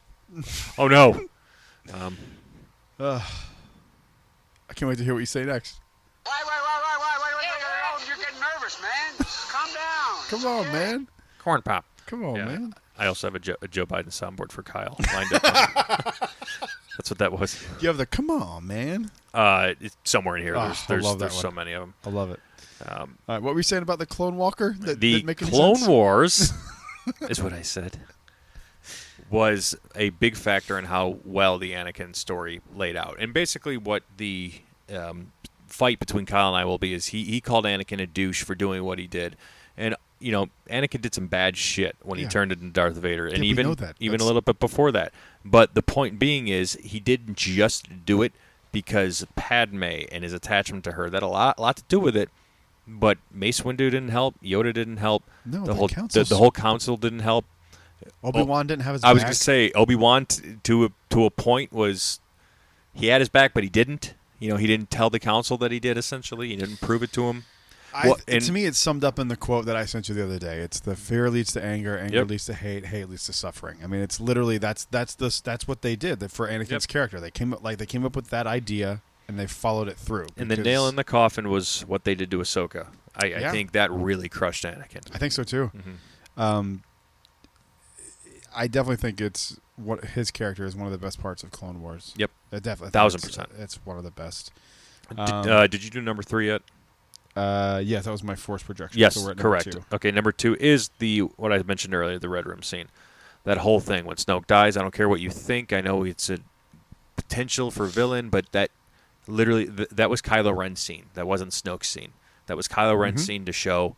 Oh no. I can't wait to hear what you say next. Wait. You're getting nervous, man. Calm down. Come on, man. Corn Pop. Come on, man. I also have a Joe Biden soundboard for Kyle lined up. That's what that was. You have the "Come on, man." It's somewhere in here. There's so many of them. I love it. All right, what were you saying about the Clone Walker? The Clone Wars is what I said. Was a big factor in how well the Anakin story laid out, and basically what the fight between Kyle and I will be is he called Anakin a douche for doing what he did. And Anakin did some bad shit when he Yeah. turned into Darth Vader, and we even know that. even a That's- little bit before that. But the point being is, he didn't just do it because Padme and his attachment to her, that a lot to do with it. But Mace Windu didn't help. Yoda didn't help. No, the the whole council's- the whole council didn't help. Obi-Wan didn't have his I was back. going to say Obi-Wan to a point was he had his back, but he didn't. He didn't tell the council that he did. Essentially, he didn't prove it to him. To me, it's summed up in the quote that I sent you the other day. It's the fear leads to anger, anger Yep. leads to hate, hate leads to suffering. I mean, it's literally that's what they did for Anakin's Yep. character. They came up with that idea and they followed it through. And the because- nail in the coffin was what they did to Ahsoka. I Yeah. think that really crushed Anakin. I think so too. Mhm. I definitely think it's what his character is one of the best parts of Clone Wars. Yep. Definitely 1000%. It's one of the best. Did you do number 3 yet? Yes, that was my force projection. Yes, so we're at number correct. 2. Okay, number 2 is what I mentioned earlier, the Red Room scene. That whole thing when Snoke dies. I don't care what you think. I know it's a potential for villain, but that literally that was Kylo Ren's scene. That wasn't Snoke's scene. That was Kylo Ren's scene to show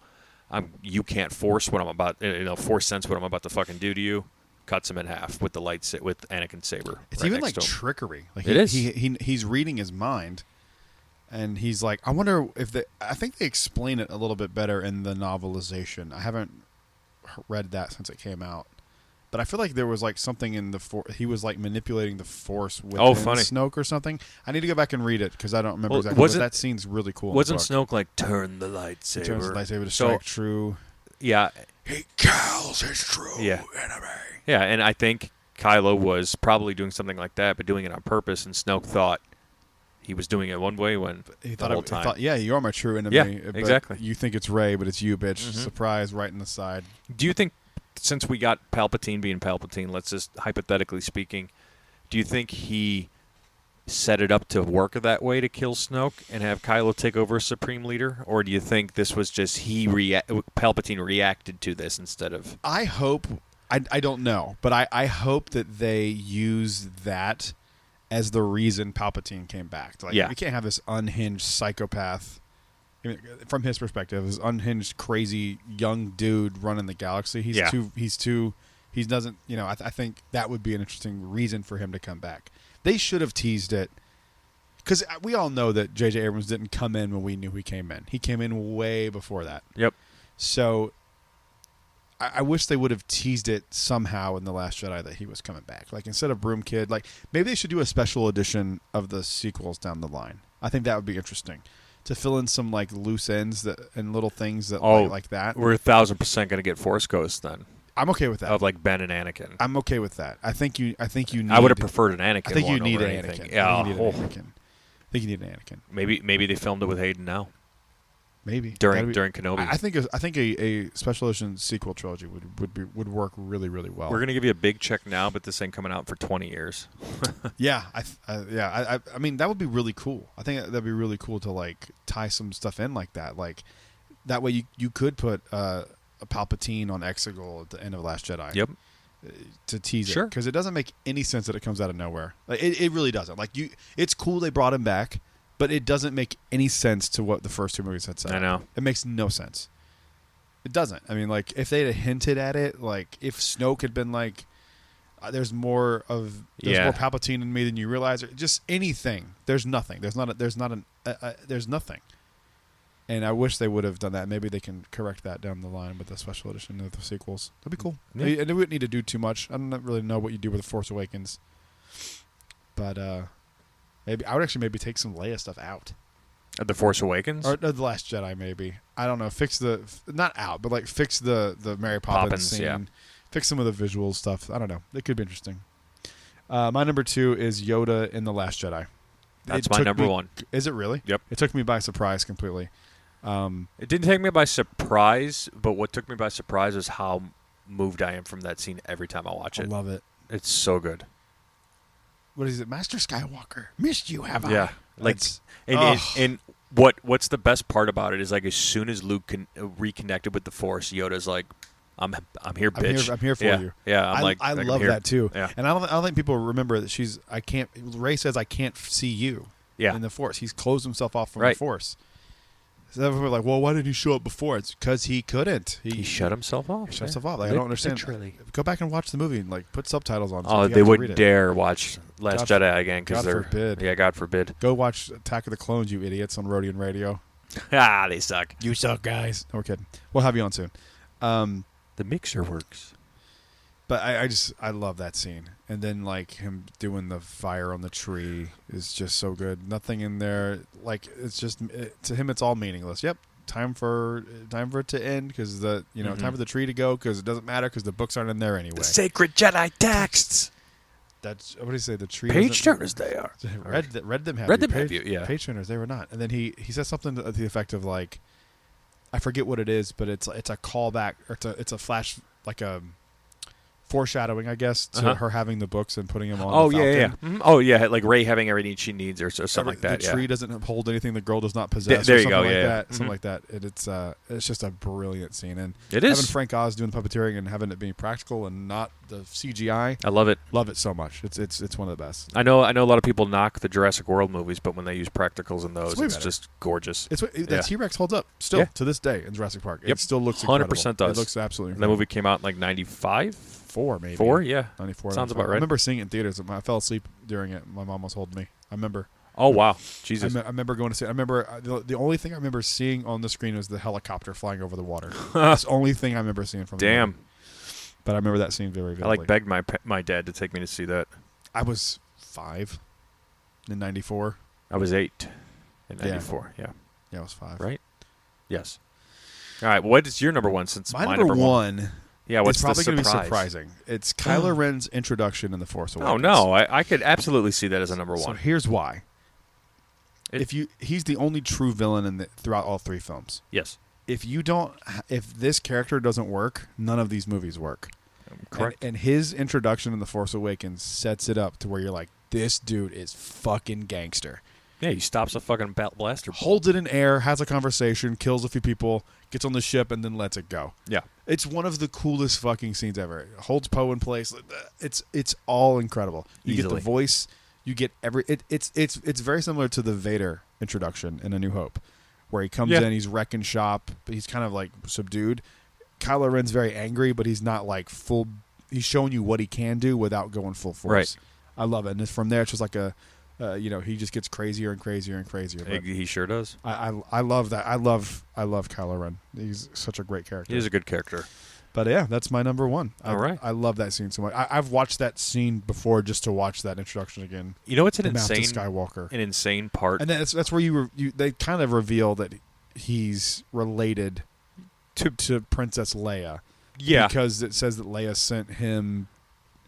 you can't force what I'm about. Force sense what I'm about to fucking do to you. Cuts him in half with the with Anakin's saber. It's right even next like to him. trickery. Like It is. He's reading his mind, and he's like, I wonder if I think they explain it a little bit better in the novelization. I haven't read that since it came out, but I feel like there was like something in the he was like manipulating the Force within funny. Snoke or something. I need to go back and read it because I don't remember Well, exactly. But that scene's really cool. Wasn't Snoke like turn the lightsaber? He turns the lightsaber to So, strike true. Yeah, He kills his true Yeah. enemy. yeah, and I think Kylo was probably doing something like that, but doing it on purpose, and Snoke thought he was doing it one way when He the thought, whole time. yeah, you are my true enemy. Yeah, but exactly. You think it's Rey, but it's you, bitch. Mhm. Surprise, right in the side. Do you think, since we got Palpatine being Palpatine, let's just hypothetically speaking, do you think he set it up to work that way to kill Snoke and have Kylo take over as Supreme Leader, or do you think this was just Palpatine reacted to this instead of? I hope. I don't know, but I hope that they use that as the reason Palpatine came back. Like, Yeah. we can't have this unhinged psychopath. I mean, from his perspective, this unhinged, crazy young dude running the galaxy. He doesn't. I think that would be an interesting reason for him to come back. They should have teased it, because we all know that J.J. Abrams didn't come in when we knew he came in. He came in way before that. Yep. So I wish they would have teased it somehow in The Last Jedi that he was coming back. Like, instead of Broom Kid, like, maybe they should do a special edition of the sequels down the line. I think that would be interesting to fill in some like loose ends and little things that like that. We're 1,000% going to get Force Ghosts then I'm okay with that. of like Ben and Anakin. I'm okay with that. I think you need. I would have preferred an Anakin. I think you one need over an anything. Anakin. Yeah. I think you need an Anakin. I think you need an Anakin. Maybe they filmed it with Hayden now Maybe during That'd be- Kenobi. I think a special edition sequel trilogy would work really, really well. We're going to give you a big check now, but this ain't coming out for 20 years. Yeah, I mean, that would be really cool. I think that'd be really cool to like tie some stuff in like that. Like that way, you could put a Palpatine on Exegol at the end of Last Jedi. Yep. To tease Sure. it, because it doesn't make any sense that it comes out of nowhere. Like, it really doesn't. Like, it's cool they brought him back, but it doesn't make any sense to what the first two movies had said. I know. It makes no sense. It doesn't. I mean, like, if they'd hinted at it, like if Snoke had been like, there's more Palpatine in me than you realize, or just anything. There's nothing. There's nothing. And I wish they would have done that. Maybe they can correct that down the line with the special edition of the sequels. That'd be cool. Yeah. And they wouldn't need to do too much. I don't really know what you do with The Force Awakens. But maybe I would actually maybe take some Leia stuff out. The Force Awakens? Or The Last Jedi, maybe. I don't know. Fix not out, but like fix the Mary Poppins scene. yeah. Fix some of the visual stuff. I don't know. It could be interesting. My number 2 is Yoda in The Last Jedi. That's It my took number me- 1. Is it really? Yep. It took me by surprise completely. It didn't take me by surprise, but what took me by surprise is how moved I am from that scene every time I watch I it. love it. It's so good. What is it? Master Skywalker. Missed you, have I? Yeah. Like, That's- and what's the best part about it is, like, as soon as Luke reconnected with the Force, Yoda's like, I'm here, bitch. I'm here for yeah. you. Yeah, I'm I I'm love here. that too. Yeah. And I don't think people remember that Rey says, I can't see you Yeah. in the Force. He's closed himself off from Right. the Force. So everyone was like, well, why didn't he show up before? It's because he couldn't. He shut himself off. He shut himself off. Like, I don't understand. Literally. Go back and watch the movie and like put subtitles on. So Oh, if you they have to read wouldn't it. dare watch Last Jedi again because God they're. forbid. Yeah, God forbid. Go watch Attack of the Clones, you idiots, on Rodian Radio. They suck. You suck, guys. No, we're kidding. We'll have you on soon. The mixer works. But I love that scene. And then like him doing the fire on the tree is just so good. Nothing in there. Like it's just to him it's all meaningless. Yep. Time for it to end because time for the tree to go because it doesn't matter because the books aren't in there anyway. The sacred Jedi texts. That's what do you say? The tree. Page turners they are. Read them have Read you. them have you. Yeah. Page turners they were not. And then he says something to the effect of like, I forget what it is, but it's a callback or it's a flash like a foreshadowing, I guess, to her having the books and putting them on. Oh the yeah. Falcon. Mm-hmm. Oh yeah, like Rey having everything she needs or something like that. The tree doesn't hold anything the girl does not possess. There or you something go. like Yeah. that. Mm-hmm. Something like that. It's just a brilliant scene, and It is. having Frank Oz doing the puppeteering and having it being practical and not the CGI. I love it. Love it so much. It's one of the best. I know a lot of people knock the Jurassic World movies, but when they use practicals in those, way it's better. just gorgeous. That T-Rex holds up still to this day in Jurassic Park. Yep. It still looks incredible. 100% does. It looks absolutely And that incredible. movie came out in like 95? 4 maybe. 4, yeah. 94. Sounds 95. about right. I remember seeing it in theaters. I fell asleep during it. My mom was holding me. I remember. Oh, wow. Jesus. I remember going to see it. I remember the only thing I remember seeing on the screen was the helicopter flying over the water. That's the only thing I remember seeing from the Damn. movie. But I remember that scene very vividly. I like begged my dad to take me to see that. I was 5 in 94. I was 8 in 94. Yeah. Yeah, I was 5. Right? Yes. All right. Well, what is your number one since My my number one Yeah, what's it's probably the going to be surprise? surprising. It's Kylo Ren's introduction in The Force Awakens. Oh, no. I could absolutely see that as a number So one. here's why. He's the only true villain throughout all 3 films. Yes. If this character doesn't work, none of these movies work. Correct. And his introduction in The Force Awakens sets it up to where you're like, this dude is fucking gangster. Yeah, he stops a fucking blaster bolt. Holds it in air, has a conversation, kills a few people, gets on the ship, and then lets it go. Yeah. It's one of the coolest fucking scenes ever. It holds Poe in place. It's all incredible. You get Easily. the voice. You get it's very similar to the Vader introduction in A New Hope, where he comes in, he's wrecking shop, but he's kind of like subdued. Kylo Ren's very angry, but he's not like full. He's showing you what he can do without going full force. Right. I love it, and from there it's just like he just gets crazier and crazier and crazier. But He sure does. I love that. I love Kylo Ren. He's such a great character. He is a good character. But yeah, that's my number one. All right. I love that scene so much. I've watched that scene before just to watch that introduction again. You know what's The Mouth to Skywalker. an insane part? And that's where they kind of reveal that he's related to Princess Leia. Yeah. Because it says that Leia sent him.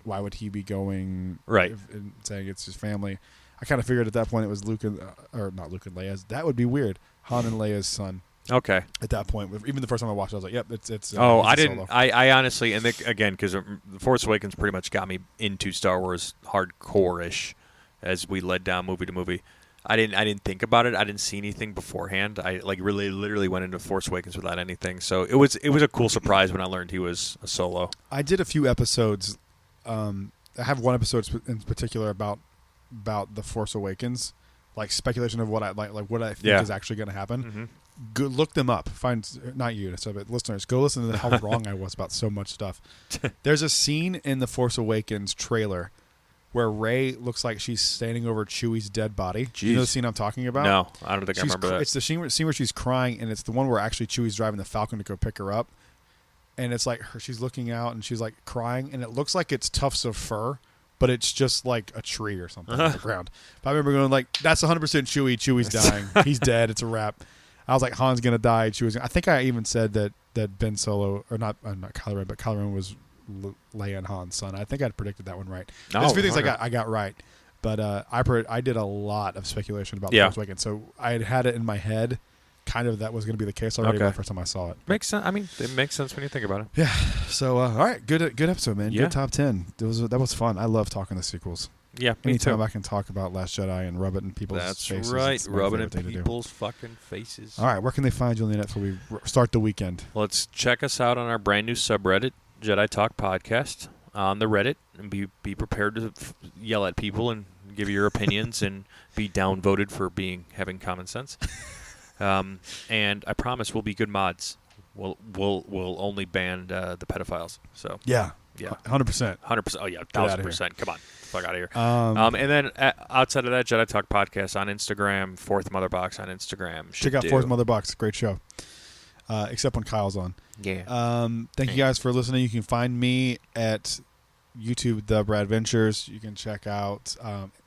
Why would he be going? Right. And saying it's his family. I kind of figured at that point it was Luke or not Luke and Leia's. That would be weird. Han and Leia's son. Okay. At that point, even the first time I watched it, I was like, "Yep, it's." I it's didn't. Solo. I honestly, and again, because The Force Awakens pretty much got me into Star Wars hardcore-ish as we led down movie to movie. I didn't think about it. I didn't see anything beforehand. I literally went into Force Awakens without anything. So it was a cool surprise when I learned he was a Solo. I did a few episodes. I have one episode in particular about The Force Awakens, like speculation of what I like what I think is actually going to happen. Mm-hmm. Go look them up. Find not you, but listeners. Go listen to how wrong I was about so much stuff. There's a scene in the Force Awakens trailer where Rey looks like she's standing over Chewie's dead body. Jeez. You know the scene I'm talking about? No, I don't think I remember that. It's the scene where she's crying, and it's the one where actually Chewie's driving the Falcon to go pick her up. And it's like she's looking out, and she's like crying, and it looks like it's tufts of fur, but it's just like a tree or something on the ground. But I remember going like, "That's 100% Chewie. Chewie's dying. He's dead. It's a wrap." I was like, "Han's gonna die. Chewie's." I think I even said that Ben Solo or not Kylo Ren, but Kylo Ren was Leia and Han's son. I think I predicted that one right. There's a few things I got right, but I did a lot of speculation about The Force Awakens, so I had it in my head. Kind of that was going to be the case already the first time I saw it. Makes sense. I mean, it makes sense when you think about it. Yeah. So all right, good episode, man. Yeah. Good top 10. That was fun. I love talking the sequels. Yeah, me Anytime too. I can talk about Last Jedi and rub it in people's That's faces. right. It's my Rubbing in favorite thing to do. people's fucking faces. All right, where can they find you on the internet before we start the weekend? Let's check us out on our brand new subreddit, Jedi Talk Podcast, on the Reddit, and be prepared to yell at people and give your opinions and be downvoted for having common sense. And I promise we'll be good mods. We'll only ban the pedophiles. So Yeah. yeah, 100%. 100%. Oh yeah, outta 1,000%. Come on, fuck out of here. Um, And then outside of that, Jedi Talk podcast on Instagram, Fourth Mother Box on Instagram. Check out Fourth Mother Box. Great show. Except when Kyle's on. Yeah. Thank you guys for listening. You can find me at YouTube, The Brad Ventures. You can check out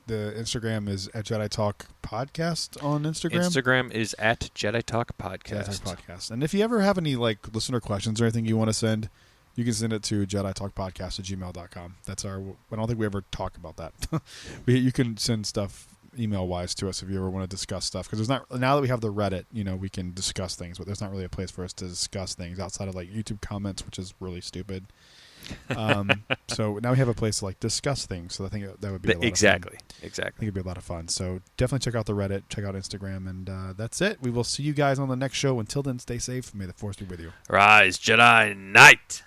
the Instagram is at Jedi Talk Podcast on Instagram. Instagram is at Jedi Talk Podcast. Jedi Talk Podcast. And if you ever have any like listener questions or anything you want to send, you can send it to JediTalkPodcast@gmail.com. That's our. I don't think we ever talk about that. You can send stuff email wise to us if you ever want to discuss stuff, because there's not, now that we have the Reddit, we can discuss things, but there's not really a place for us to discuss things outside of like YouTube comments, which is really stupid. So now we have a place to like discuss things. So I think that would be a lot exactly. of fun. I think it'd be a lot of fun. So definitely check out the Reddit, check out Instagram, and that's it. We will see you guys on the next show. Until then, stay safe. May the Force be with you. Rise, Jedi Knight.